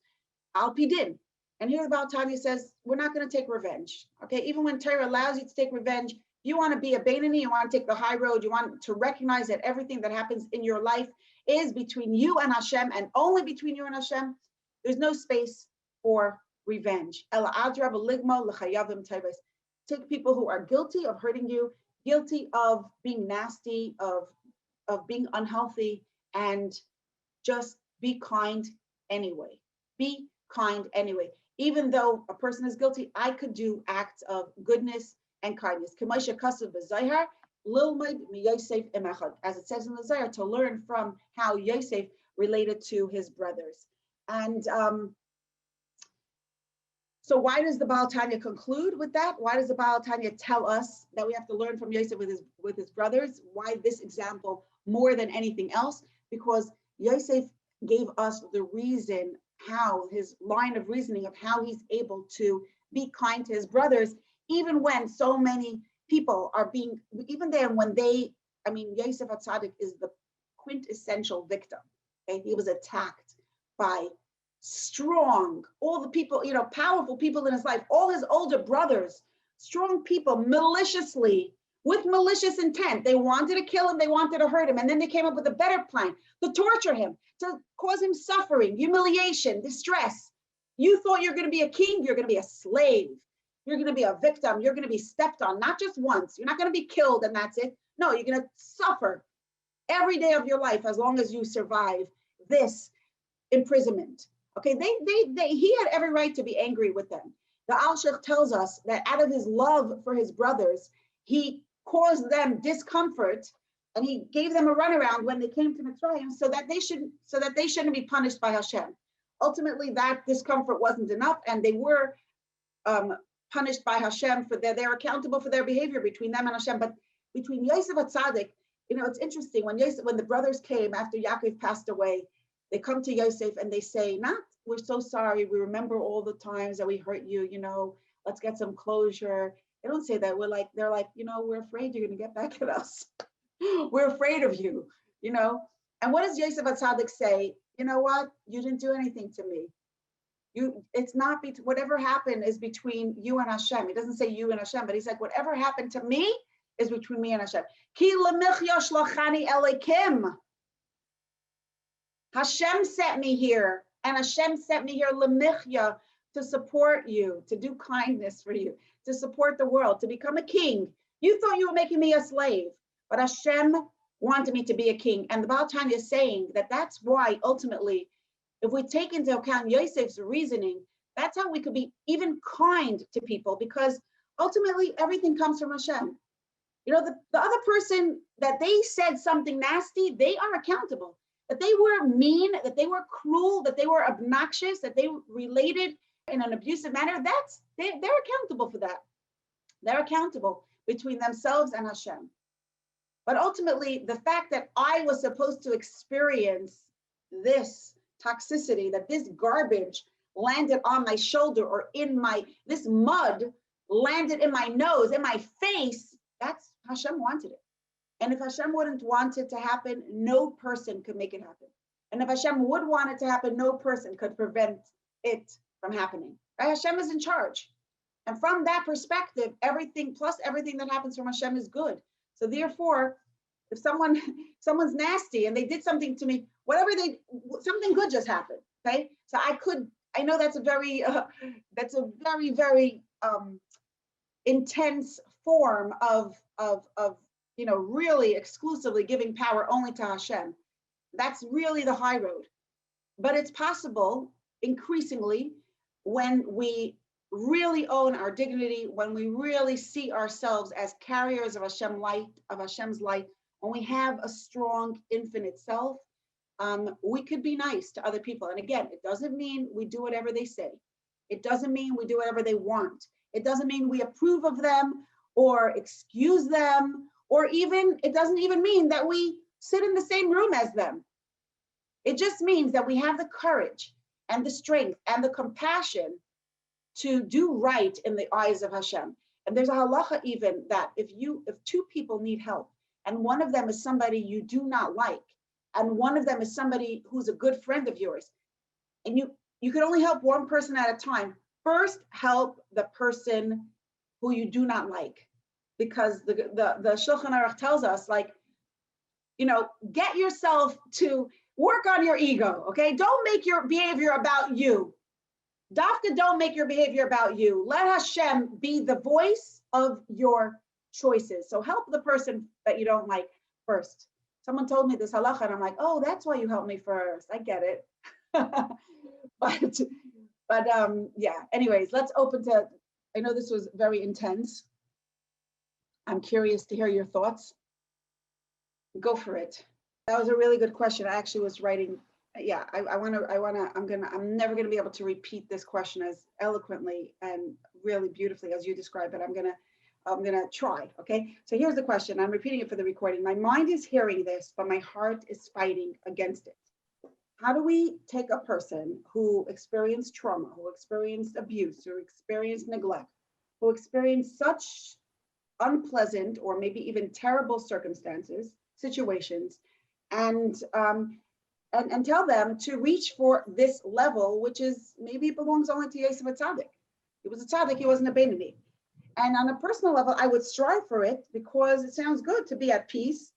Al Pidin. And here the Baal Tanya says, we're not going to take revenge. Okay, even when Torah allows you to take revenge, you want to be a beynoni, you want to take the high road, you want to recognize that everything that happens in your life is between you and Hashem, and only between you and Hashem. There's no space for revenge. Take people who are guilty of hurting you, guilty of being nasty, of being unhealthy, and just be kind anyway. Be kind anyway. Even though a person is guilty, I could do acts of goodness and kindness. As it says in the Zohar, to learn from how Yosef related to his brothers. And so why does the Baal Tanya conclude with that? Why does the Baal Tanya tell us that we have to learn from Yosef with his brothers? Why this example more than anything else? Because Yosef gave us the reason, how his line of reasoning of how he's able to be kind to his brothers, even when so many people are being, even then when Yosef HaTzadik is the quintessential victim. Okay? He was attacked by strong, all the people, powerful people in his life, all his older brothers, strong people, maliciously, with malicious intent. They wanted to kill him, they wanted to hurt him, and then they came up with a better plan to torture him, to cause him suffering, humiliation, distress. You thought you're going to be a king, you're going to be a slave. You're going to be a victim, you're going to be stepped on, not just once. You're not going to be killed and that's it. No, you're going to suffer every day of your life as long as you survive this imprisonment. Okay, he had every right to be angry with them. The Al-Sheikh tells us that out of his love for his brothers, he caused them discomfort and he gave them a runaround when they came to Mitzrayim so that they shouldn't be punished by Hashem. Ultimately, that discomfort wasn't enough, and they were punished by Hashem for they're accountable for their behavior between them and Hashem. But between Yosef HaTzadik, it's interesting when the brothers came after Yaakov passed away. They come to Yosef and they say, we're so sorry. We remember all the times that we hurt you, let's get some closure. They don't say that. They're like, we're afraid you're going to get back at us. We're afraid of you, And what does Yosef HaTzadik say? You know what? You didn't do anything to me. It's not, whatever happened is between you and Hashem. He doesn't say you and Hashem, but he's like, whatever happened to me is between me and Hashem. Ki lemichya shlachani elikim. Hashem sent me here, and Hashem sent me here lemichya, to support you, to do kindness for you, to support the world, to become a king. You thought you were making me a slave, but Hashem wanted me to be a king. And the Baal Tanya is saying that that's why ultimately, if we take into account Yosef's reasoning, that's how we could be even kind to people, because ultimately everything comes from Hashem. The other person that they said something nasty, they are accountable. That they were mean, that they were cruel, that they were obnoxious, that they related in an abusive manner, they're accountable for that. They're accountable between themselves and Hashem. But ultimately, the fact that I was supposed to experience this toxicity, that this garbage landed on my shoulder or this mud landed in my nose, in my face, that's Hashem wanted it. And if Hashem wouldn't want it to happen, no person could make it happen. And if Hashem would want it to happen, no person could prevent it from happening. Right? Hashem is in charge. And from that perspective, everything that happens from Hashem is good. So therefore, if someone's nasty and they did something to me, something good just happened. Okay. So I know that's a very, very intense form of really exclusively giving power only to Hashem. That's really the high road. But it's possible increasingly when we really own our dignity, when we really see ourselves as carriers of Hashem's light, when we have a strong infinite self, we could be nice to other people. And again, it doesn't mean we do whatever they say. It doesn't mean we do whatever they want. It doesn't mean we approve of them or excuse them, or it doesn't even mean that we sit in the same room as them. It just means that we have the courage and the strength and the compassion to do right in the eyes of Hashem. And there's a halacha even that if two people need help, and one of them is somebody you do not like, and one of them is somebody who's a good friend of yours, and you you can only help one person at a time. First, help the person who you do not like, because the Shulchan Aruch tells us, like, get yourself to work on your ego, okay? Don't make your behavior about you. Dafka, don't make your behavior about you. Let Hashem be the voice of your choices. So help the person that you don't like first. Someone told me this halacha, and I'm like, oh, that's why you helped me first. I get it. but yeah, anyways, let's open to, I know this was very intense. I'm curious to hear your thoughts. Go for it. That was a really good question. I actually was writing, yeah, I'm never gonna be able to repeat this question as eloquently and really beautifully as you describe it. I'm gonna try, okay? So here's the question. I'm repeating it for the recording. My mind is hearing this, but my heart is fighting against it. How do we take a person who experienced trauma, who experienced abuse, who experienced neglect, who experienced such unpleasant or maybe even terrible situations, and tell them to reach for this level, which is maybe it belongs only to Yosef Tzaddik. He was a tzaddik, he wasn't a beynoni. And on a personal level, I would strive for it because it sounds good to be at peace.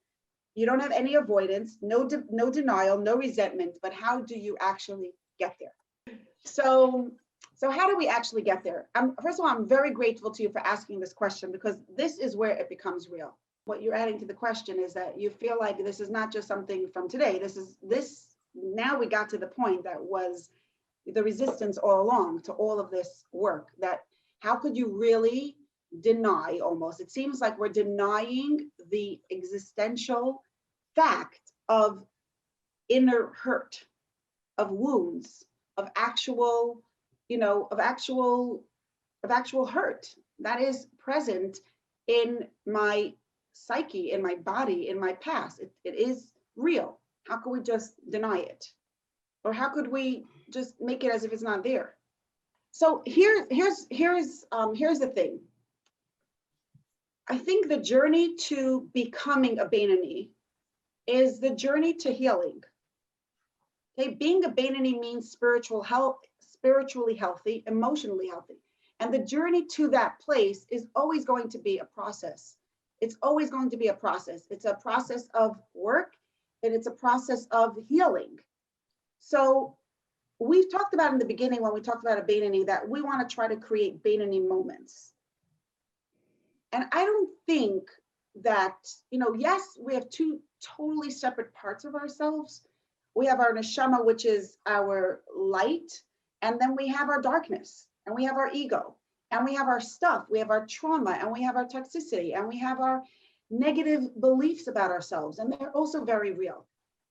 You don't have any avoidance, no denial, no resentment, but how do you actually get there? So how do we actually get there? First of all, I'm very grateful to you for asking this question, because this is where it becomes real. What you're adding to the question is that you feel like this is not just something from today. Now we got to the point that was the resistance all along to all of this work, that how could you really deny, almost, it seems like we're denying the existential fact of inner hurt, of wounds, of actual hurt that is present in my psyche, in my body, in my past. It is real. How could we just deny it? Or how could we just make it as if it's not there? So here's the thing. I think the journey to becoming a beynoni is the journey to healing. Okay, being a beynoni means spiritually healthy, emotionally healthy. And the journey to that place is always going to be a process. It's always going to be a process. It's a process of work, and it's a process of healing. So we've talked about in the beginning, when we talked about a beynoni, that we want to try to create beynoni moments. And I don't think that, yes, we have two totally separate parts of ourselves. We have our neshama, which is our light, and then we have our darkness, and we have our ego, and we have our stuff, we have our trauma, and we have our toxicity, and we have our negative beliefs about ourselves, and they're also very real.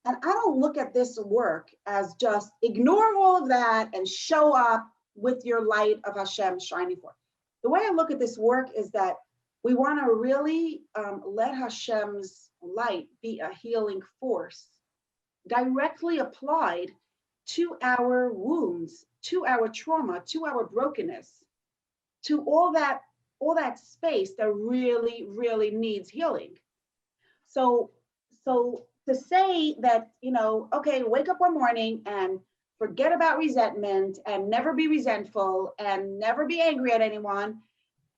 And I don't look at this work as just ignore all of that and show up with your light of Hashem shining forth. The way I look at this work is that we want to really let Hashem's light be a healing force directly applied to our wounds, to our trauma, to our brokenness, to all that space that really, really needs healing. So to say that, okay, wake up one morning and forget about resentment and never be resentful and never be angry at anyone,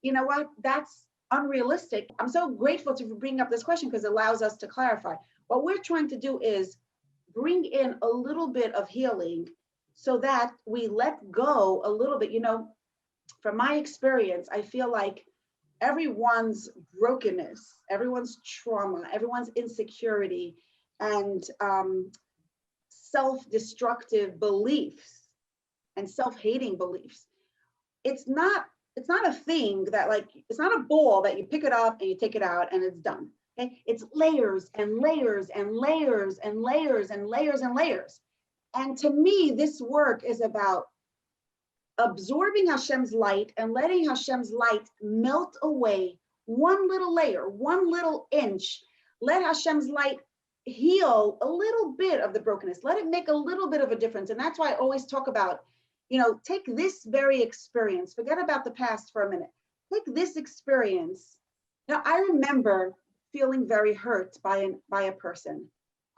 you know what? That's unrealistic. I'm so grateful to bring up this question because it allows us to clarify. What we're trying to do is bring in a little bit of healing so that we let go a little bit. From my experience, I feel like everyone's brokenness, everyone's trauma, everyone's insecurity, and self-destructive beliefs and self-hating beliefs, it's not a thing that, like, it's not a ball that you pick it up and you take it out and it's done. Okay, it's layers and layers and layers and layers and layers and layers. And to me, this work is about absorbing Hashem's light and letting Hashem's light melt away one little layer, one little inch. Let Hashem's light heal a little bit of the brokenness. Let it make a little bit of a difference. And that's why I always talk about, take this very experience, forget about the past for a minute. Take this experience. Now, I remember feeling very hurt by a person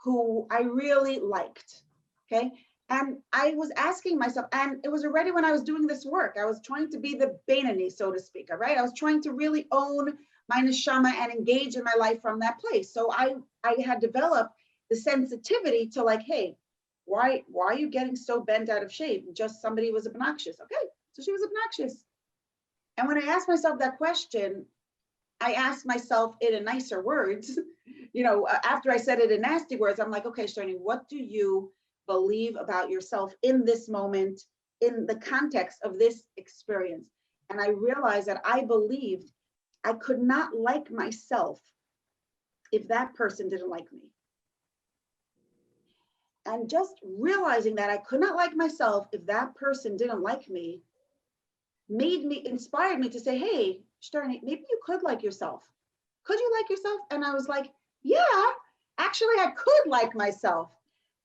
who I really liked, okay? And I was asking myself, and it was already when I was doing this work, I was trying to be the beynoni, so to speak, all right? I was trying to really own my neshama and engage in my life from that place. So I had developed the sensitivity to like, hey, why are you getting so bent out of shape? Just somebody was obnoxious. Okay, so she was obnoxious. And when I asked myself that question, I asked myself it in nicer words. After I said it in nasty words, I'm like, okay, Shterna, what do you believe about yourself in this moment, in the context of this experience? And I realized that I believed I could not like myself if that person didn't like me. And just realizing that I could not like myself if that person didn't like me inspired me to say, hey, Shterna, maybe you could like yourself. Could you like yourself? And I was like, yeah, actually I could like myself.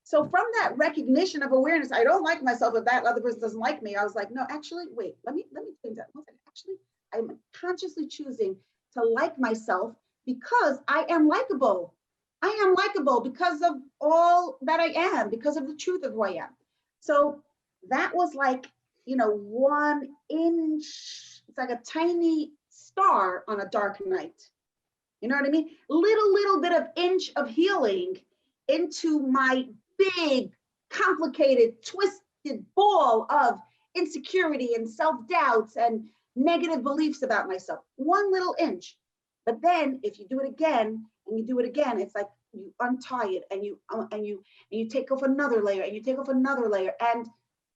So from that recognition of awareness, I don't like myself if that other person doesn't like me. I was like, no, actually, wait, let me change that. Actually, I'm consciously choosing to like myself because I am likable. I am likable because of all that I am, because of the truth of who I am. So that was like, 1 inch, it's like a tiny star on a dark night. You know what I mean? Little bit of inch of healing into my big, complicated, twisted ball of insecurity and self-doubts and negative beliefs about myself. 1 little inch. But then if you do it again and you do it again, it's like you untie it and you take off another layer and you take off another layer and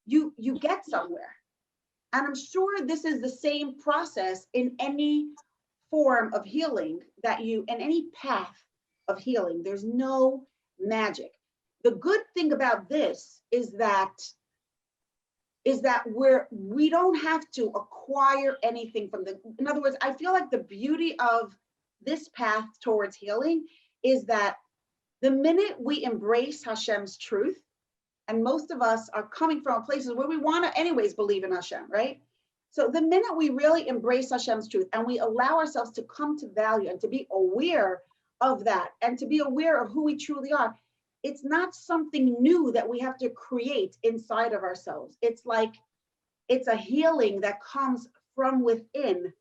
you get somewhere. And I'm sure this is the same process in any form of healing in any path of healing. There's no magic. The good thing about this is that we don't have to acquire anything from in other words, I feel like the beauty of this path towards healing is that the minute we embrace Hashem's truth, and most of us are coming from places where we want to anyways believe in Hashem, right? So the minute we really embrace Hashem's truth and we allow ourselves to come to value and to be aware of that and to be aware of who we truly are, it's not something new that we have to create inside of ourselves. It's like, it's a healing that comes from within,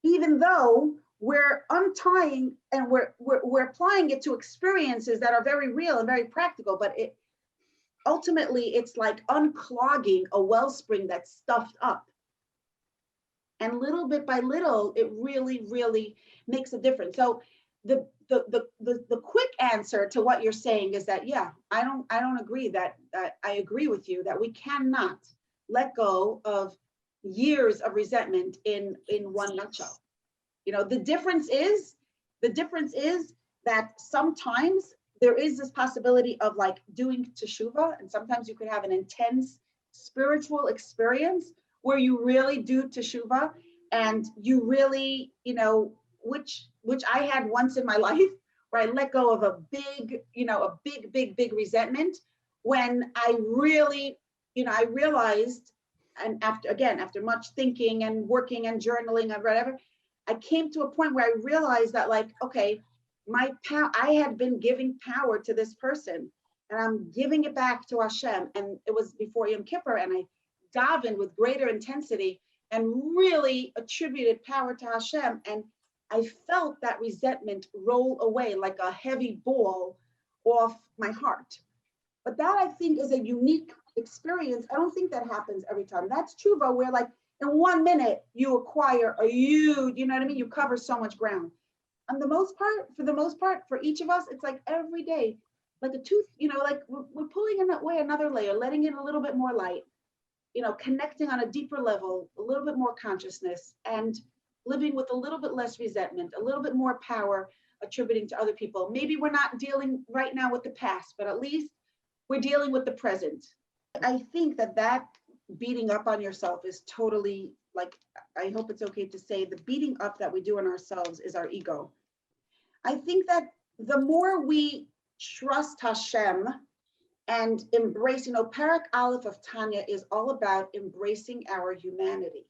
even though we're untying and we're applying it to experiences that are very real and very practical, but ultimately it's like unclogging a wellspring that's stuffed up. And little bit by little, it really, really makes a difference. So the quick answer to what you're saying is that, yeah, I don't agree that I agree with you that we cannot let go of years of resentment in one nutshell. The difference is that sometimes there is this possibility of like doing teshuvah, and sometimes you could have an intense spiritual experience where you really do teshuvah and you really, which I had once in my life, where I let go of a big resentment when I really, I realized, and after much thinking and working and journaling and whatever, I came to a point where I realized that like, okay, I had been giving power to this person and I'm giving it back to Hashem. And it was before Yom Kippur, and I davened with greater intensity and really attributed power to Hashem. And I felt that resentment roll away like a heavy ball off my heart. But that I think is a unique experience. I don't think that happens every time. That's true, but where like in 1 minute you acquire a huge, you know what I mean? You cover so much ground. For the most part, for each of us, it's like every day, like a tooth, like we're pulling away another layer, letting in a little bit more light, connecting on a deeper level, a little bit more consciousness, and living with a little bit less resentment, a little bit more power attributing to other people. Maybe we're not dealing right now with the past, but at least we're dealing with the present. I think that beating up on yourself is totally, like, I hope it's okay to say, the beating up that we do on ourselves is our ego. I think that the more we trust Hashem and embrace, Parak Aleph of Tanya is all about embracing our humanity.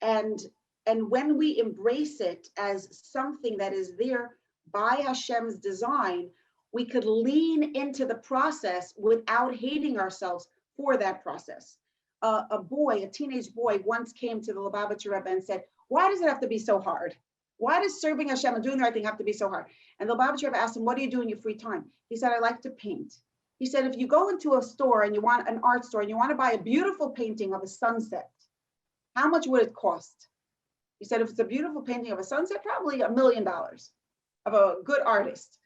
And when we embrace it as something that is there by Hashem's design, we could lean into the process without hating ourselves for that process. A teenage boy once came to the Lubavitcher Rebbe and said, why does it have to be so hard? Why does serving Hashem and doing the right thing have to be so hard? And the Lubavitcher Rebbe asked him, what do you do in your free time? He said, I like to paint. He said, if you go into a store and you want an art store and you want to buy a beautiful painting of a sunset, how much would it cost? He said, if it's a beautiful painting of a sunset, probably $1 million of a good artist.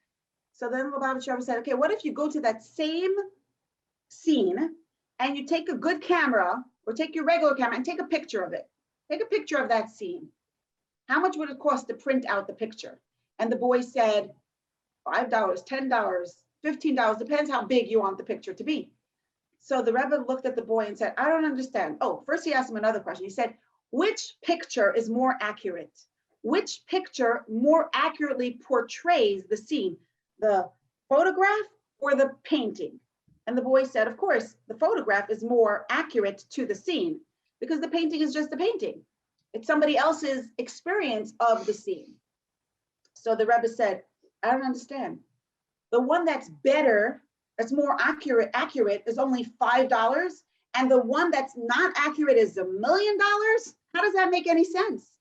So then the Lubavitcher Rebbe said, okay, what if you go to that same scene and you take a good camera or take your regular camera and take a picture of it. Take a picture of that scene. How much would it cost to print out the picture? And the boy said, $5, $10, $15, depends how big you want the picture to be. So the Rebbe looked at the boy and said, I don't understand. Oh, first he asked him another question. He said, which picture is more accurate? Which picture more accurately portrays the scene? The photograph or the painting? And the boy said, of course, the photograph is more accurate to the scene because the painting is just a painting. It's somebody else's experience of the scene. So the Rebbe said, I don't understand. The one that's better, that's more accurate is only $5. And the one that's not accurate is $1 million? How does that make any sense?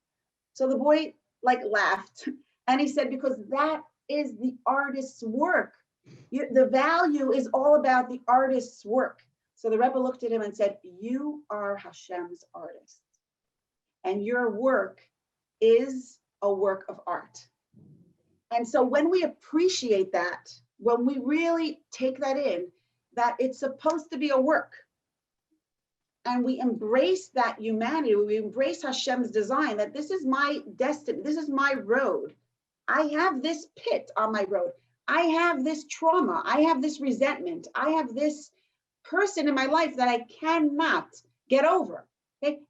So the boy laughed and he said, because that is the artist's work. The value is all about the artist's work. So the Rebbe looked at him and said, you are Hashem's artist. And your work is a work of art. And so when we appreciate that, when we really take that in, that it's supposed to be a work, and we embrace that humanity, we embrace Hashem's design, that this is my destiny, this is my road. I have this pit on my road. I have this trauma. I have this resentment. I have this person in my life that I cannot get over. Okay?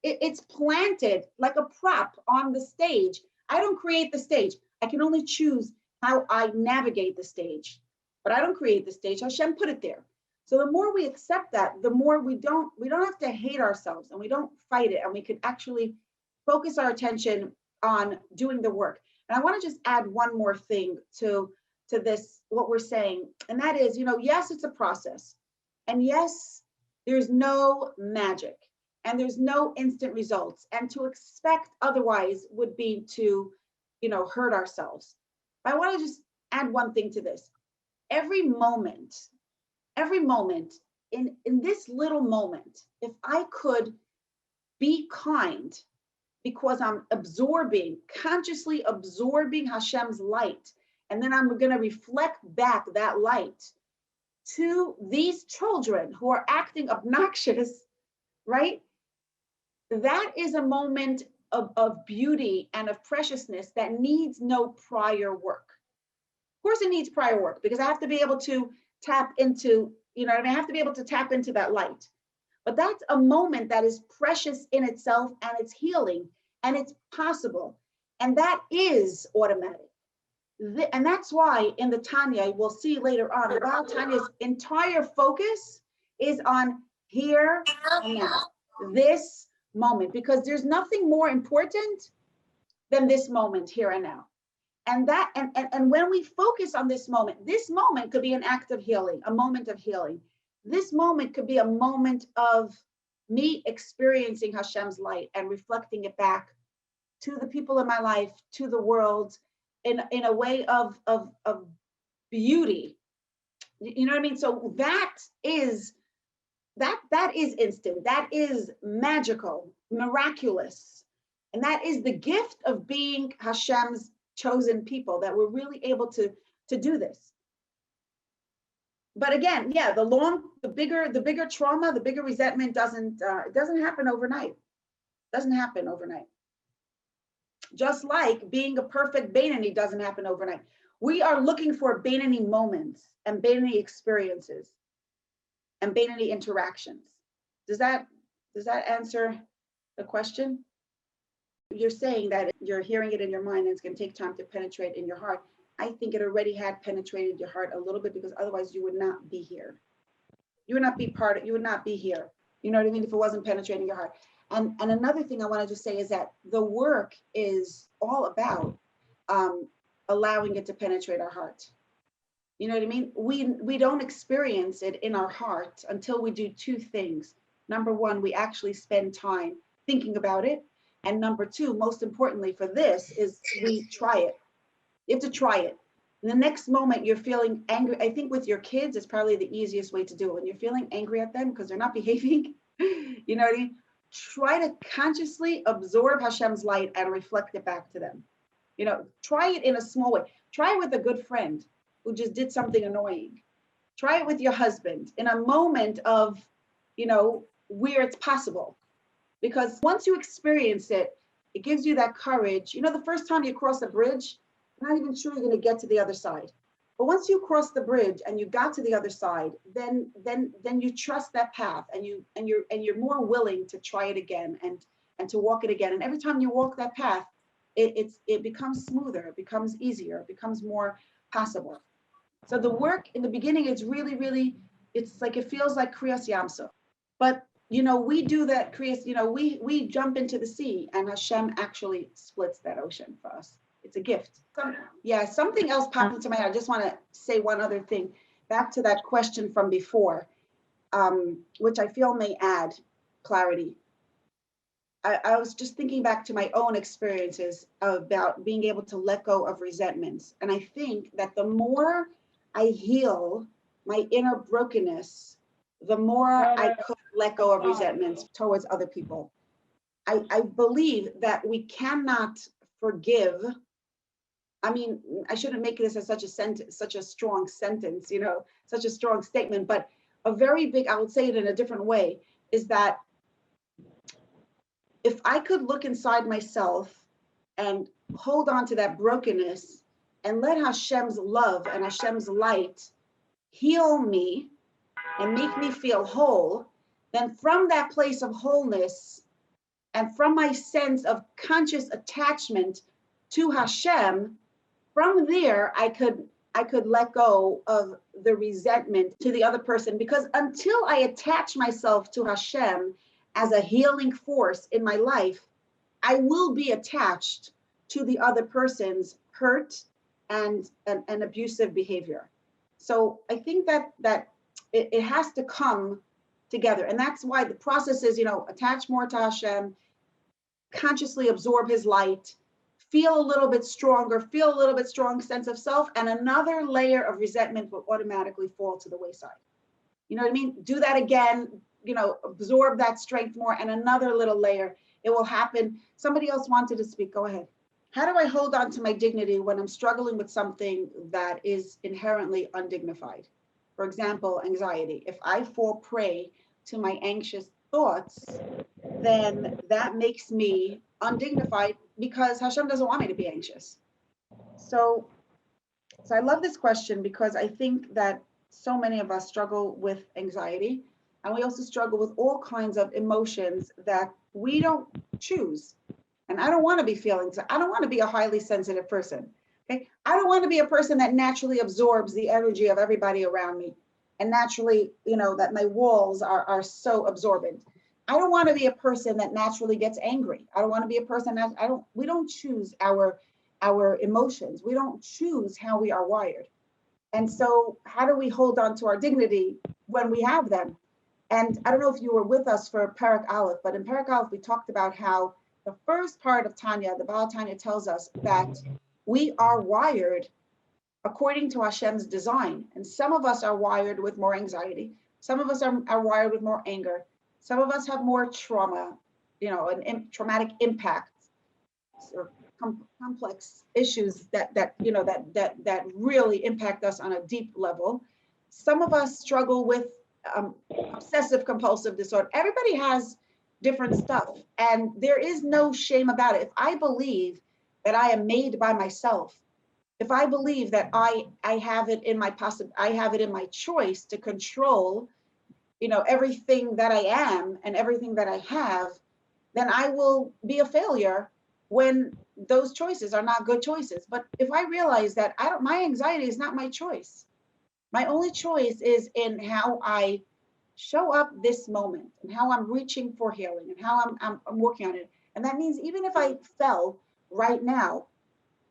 It's planted like a prop on the stage. I don't create the stage. I can only choose how I navigate the stage, but I don't create the stage. Hashem put it there. So the more we accept that, the more we don't have to hate ourselves and we don't fight it, and we can actually focus our attention on doing the work. And I want to just add one more thing to this, what we're saying, and that is, yes, it's a process, and yes, there's no magic, and there's no instant results, and to expect otherwise would be to, hurt ourselves. I want to just add one thing to this. Every moment in this little moment, if I could be kind because I'm consciously absorbing Hashem's light, and then I'm going to reflect back that light to these children who are acting obnoxious, right? That is a moment of beauty and of preciousness that needs no prior work. Of course, it needs prior work because I have to be able to tap into, I have to be able to tap into that light. But that's a moment that is precious in itself, and it's healing, and it's possible. And that is automatic. And that's why in the Tanya, we'll see later on, about Tanya's entire focus is on here and now, this moment, because there's nothing more important than this moment here and now. And that, and when we focus on this moment could be an act of healing, a moment of healing. This moment could be a moment of me experiencing Hashem's light and reflecting it back to the people in my life, to the world, in a way of beauty. You know what I mean? So that is instant, that is magical, miraculous. And that is the gift of being Hashem's chosen people, that we're really able to do this. But again, yeah, the bigger trauma, the bigger resentment doesn't happen overnight. Doesn't happen overnight. Just like being a perfect beynoni doesn't happen overnight. We are looking for beynoni moments and beynoni experiences and beynoni interactions. Does that answer the question? You're saying that you're hearing it in your mind and it's going to take time to penetrate in your heart. I think it already had penetrated your heart a little bit, because otherwise you would not be here. You would not be you would not be here. You know what I mean? If it wasn't penetrating your heart. And another thing I want to just say is that the work is all about allowing it to penetrate our heart. You know what I mean? We don't experience it in our heart until we do two things. Number one, we actually spend time thinking about it. And number two, most importantly for this, is we try it. You have to try it. And the next moment you're feeling angry. I think with your kids, it's probably the easiest way to do it. When you're feeling angry at them because they're not behaving, you know what I mean? Try to consciously absorb Hashem's light and reflect it back to them. You know, try it in a small way. Try it with a good friend who just did something annoying. Try it with your husband in a moment of, you know, where it's possible. Because once you experience it, it gives you that courage. You know, the first time you cross a bridge, you're not even sure you're going to get to the other side. But once you cross the bridge and you got to the other side, then you trust that path, and you're more willing to try it again and to walk it again. And every time you walk that path, it becomes smoother, it becomes easier, it becomes more possible. So the work in the beginning is really, really, it's like, it feels like Kriyas Yamsuf. But, you know, we do that Kriyas, you know, we jump into the sea and Hashem actually splits that ocean for us. It's a gift. Something else popped into my head. I just want to say one other thing. Back to that question from before, which I feel may add clarity. I was just thinking back to my own experiences about being able to let go of resentments. And I think that the more I heal my inner brokenness, the more I could let go of resentments towards other people. I believe that we cannot forgive. I mean, I shouldn't make this as such a strong sentence, you know, such a strong statement, but a very big, I would say it in a different way, is that if I could look inside myself and hold on to that brokenness and let Hashem's love and Hashem's light heal me and make me feel whole, then from that place of wholeness and from my sense of conscious attachment to Hashem, from there I could let go of the resentment to the other person, because until I attach myself to Hashem as a healing force in my life, I will be attached to the other person's hurt and abusive behavior. So I think that it has to come together. And that's why the process is, you know, attach more to Hashem, consciously absorb his light, feel a little bit stronger, feel a little bit strong sense of self, and another layer of resentment will automatically fall to the wayside. You know what I mean? Do that again, you know, absorb that strength more, and another little layer, it will happen. Somebody else wanted to speak, go ahead. How do I hold on to my dignity when I'm struggling with something that is inherently undignified? For example, anxiety. If I fall prey to my anxious thoughts, then that makes me undignified because Hashem doesn't want me to be anxious. So I love this question because I think that so many of us struggle with anxiety, and we also struggle with all kinds of emotions that we don't choose. And I don't want to be feeling, I don't want to be a highly sensitive person. Okay. I don't want to be a person that naturally absorbs the energy of everybody around me. And naturally, you know, that my walls are so absorbent. I don't want to be a person that naturally gets angry. I don't want to be a person that we don't choose our emotions. We don't choose how we are wired. And so how do we hold on to our dignity when we have them? And I don't know if you were with us for Parak Aleph, but in Parak Aleph, we talked about how the first part of Tanya, the Baal Tanya, tells us that we are wired according to Hashem's design. And some of us are wired with more anxiety. Some of us are wired with more anger. Some of us have more trauma, you know, and traumatic impacts or complex issues that really impact us on a deep level. Some of us struggle with obsessive compulsive disorder. Everybody has different stuff, and there is no shame about it. If I believe that I am made by myself, if I believe that I have it in my choice to control, you know, everything that I am and everything that I have, then I will be a failure when those choices are not good choices. But if I realize that my anxiety is not my choice, my only choice is in how I show up this moment and how I'm reaching for healing and how I'm working on it. And that means even if I fell right now,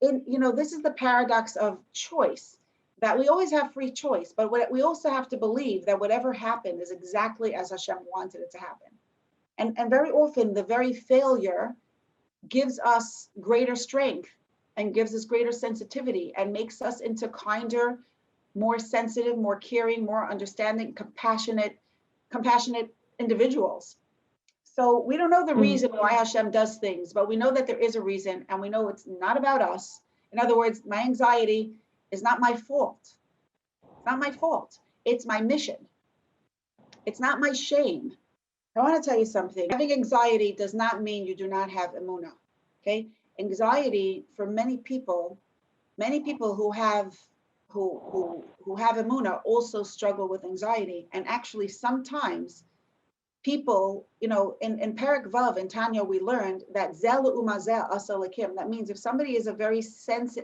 this is the paradox of choice. that we always have free choice, but we also have to believe that whatever happened is exactly as Hashem wanted it to happen. And very often the very failure gives us greater strength and gives us greater sensitivity and makes us into kinder, more sensitive, more caring, more understanding, compassionate individuals. So we don't know the reason why Hashem does things, but we know that there is a reason, and we know it's not about us. In other words, my anxiety is not my fault. It's not my fault. It's my mission. It's not my shame. I want to tell you something. Having anxiety does not mean you do not have emunah. Okay? Anxiety for many people who have emunah also struggle with anxiety. And actually sometimes people, in Perek Vav in Tanya, we learned that zel u'mazeh asa lakim. That means if somebody is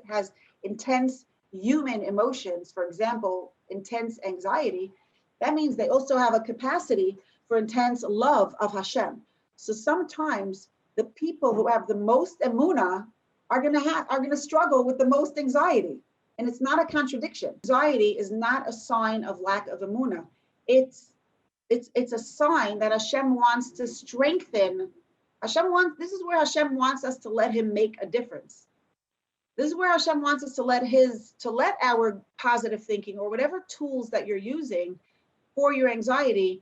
has intense human emotions, for example, intense anxiety, that means they also have a capacity for intense love of Hashem. So sometimes the people who have the most emunah are going to struggle with the most anxiety, and it's not a contradiction. Anxiety is not a sign of lack of emunah. It's a sign that Hashem wants to strengthen. This is where Hashem wants us to let Him make a difference. This is where Hashem wants us to let our positive thinking, or whatever tools that you're using for your anxiety,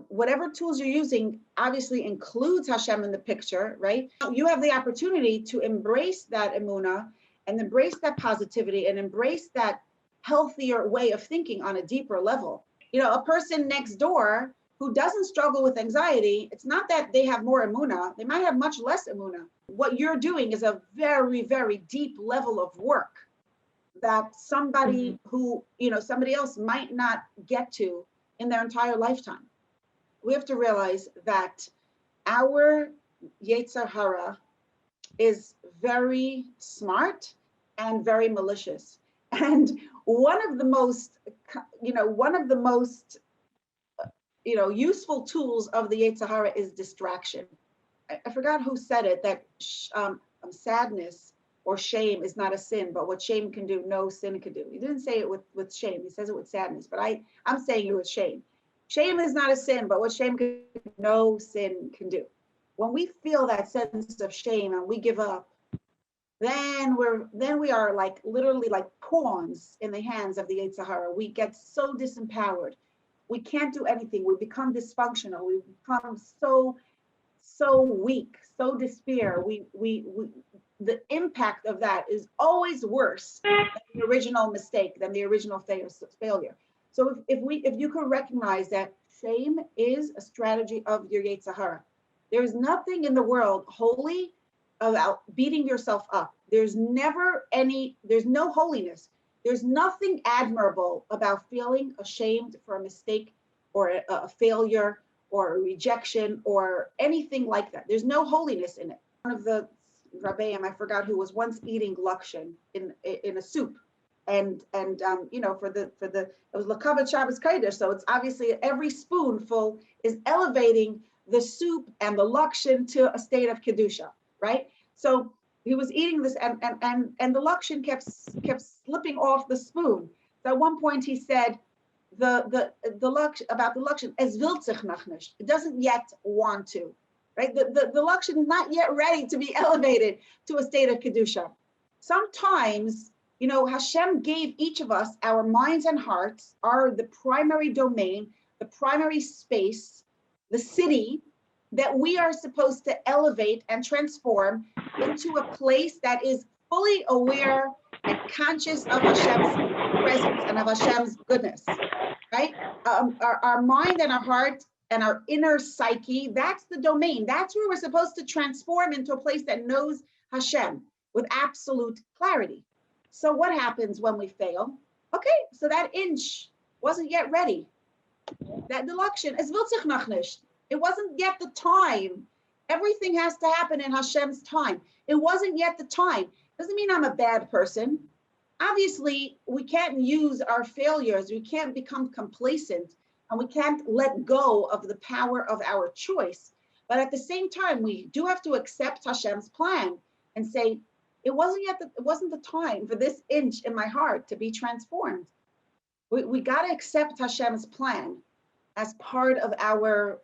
whatever tools you're using obviously includes Hashem in the picture, right? You have the opportunity to embrace that emunah and embrace that positivity and embrace that healthier way of thinking on a deeper level. A person next door who doesn't struggle with anxiety, it's not that they have more emunah, they might have much less emunah. What you're doing is a very, very deep level of work that somebody who, somebody else might not get to in their entire lifetime. We have to realize that our Yetzer Hara is very smart and very malicious. And one of the most useful tools of the Yetzer Hara is distraction. I forgot who said it, that sadness or shame is not a sin, but what shame can do, no sin can do. He didn't say it with shame. He says it with sadness, but I'm saying it with shame. Shame is not a sin, but what shame can do, no sin can do. When we feel that sense of shame and we give up, then we are like literally like pawns in the hands of the Yetzer Hara. We get so disempowered. We can't do anything. We become dysfunctional. We become so weak, so despair. The impact of that is always worse than the original mistake, than the original failure. So if you could recognize that shame is a strategy of your Yetzer Hara. There's nothing in the world holy about beating yourself up. There's no holiness. There's nothing admirable about feeling ashamed for a mistake or a failure or a rejection or anything like that. There's no holiness in it. One of the Rabbeim, I forgot who, was once eating lakshin in a soup. And it was Lakavat Shabbos Kodesh, so it's obviously every spoonful is elevating the soup and the lakshin to a state of kedusha, right? So he was eating this, and the lakshin kept slipping off the spoon. So at one point he said, the lakshin, about the lakshin, es will sich noch nicht. It doesn't yet want to, right? The lakshin is not yet ready to be elevated to a state of kedusha. Sometimes, Hashem gave each of us, our minds and hearts are the primary domain, the primary space, the city that we are supposed to elevate and transform into a place that is fully aware and conscious of Hashem's presence and of Hashem's goodness, right? Our mind and our heart and our inner psyche, that's the domain. That's where we're supposed to transform into a place that knows Hashem with absolute clarity. So what happens when we fail? Okay, so that inch wasn't yet ready. That deluction is will sich noch nicht. It wasn't yet the time. Everything has to happen in Hashem's time. It wasn't yet the time. Doesn't mean I'm a bad person. Obviously, we can't use our failures. We can't become complacent, and we can't let go of the power of our choice. But at the same time, we do have to accept Hashem's plan and say, it wasn't the time for this inch in my heart to be transformed. We got to accept Hashem's plan as part of our work.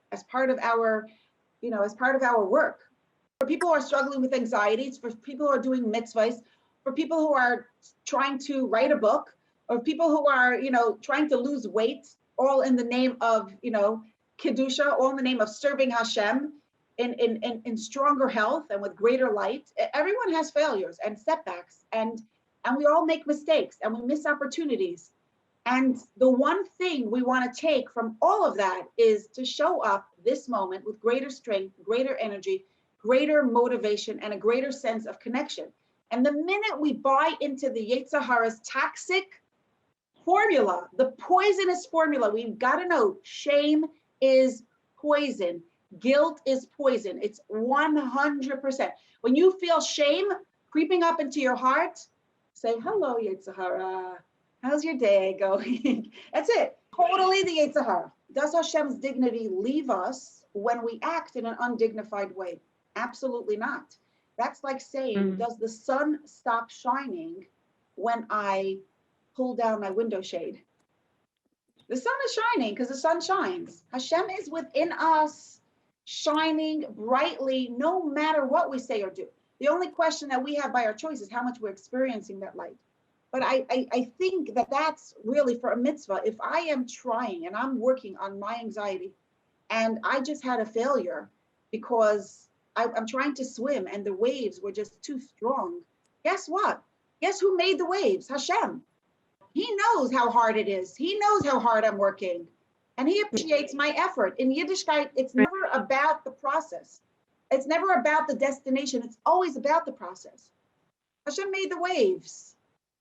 For people who are struggling with anxieties, for people who are doing mitzvahs, for people who are trying to write a book, or people who are, trying to lose weight, all in the name of, Kedusha, all in the name of serving Hashem in stronger health and with greater light. Everyone has failures and setbacks, and we all make mistakes and we miss opportunities. And the one thing we want to take from all of that is to show up this moment with greater strength, greater energy, greater motivation, and a greater sense of connection. And the minute we buy into the Yetzer Hara's toxic formula, the poisonous formula, we've got to know shame is poison. Guilt is poison. It's 100%. When you feel shame creeping up into your heart, say, hello, Yetzer Hara. How's your day going? That's it. Totally the Yetzer Hara. Does Hashem's dignity leave us when we act in an undignified way? Absolutely not. That's like saying, does the sun stop shining when I pull down my window shade? The sun is shining because the sun shines. Hashem is within us, shining brightly, no matter what we say or do. The only question that we have by our choice is how much we're experiencing that light. But I think that that's really for a mitzvah. If I am trying and I'm working on my anxiety and I just had a failure because I'm trying to swim and the waves were just too strong, guess what? Guess who made the waves? Hashem. He knows how hard it is. He knows how hard I'm working. And he appreciates my effort. In Yiddishkeit, it's never about the process. It's never about the destination. It's always about the process. Hashem made the waves.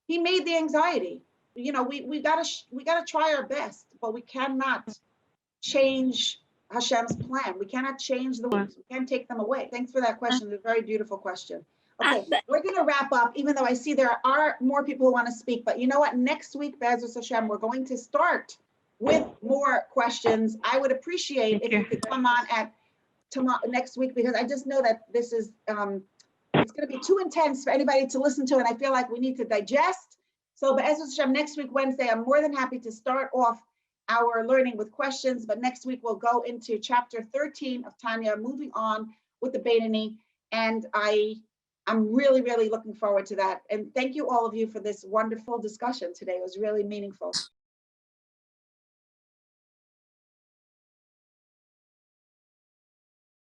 He made the anxiety. We gotta try our best, but we cannot change Hashem's plan. We cannot change the waves. We can't take them away. Thanks for that question. It's a very beautiful question. Okay, we're gonna wrap up, even though I see there are more people who want to speak, but you know what? Next week, Be'ezus Hashem, we're going to start with more questions. I would appreciate if you could come on at tomorrow, next week, because I just know that this is, it's going to be too intense for anybody to listen to, and I feel like we need to digest. So Be'ezus Hashem, next week, Wednesday, I'm more than happy to start off our learning with questions, but next week we'll go into chapter 13 of Tanya, moving on with the Beinoni, and I'm really, really looking forward to that. And thank you all of you for this wonderful discussion today. It was really meaningful.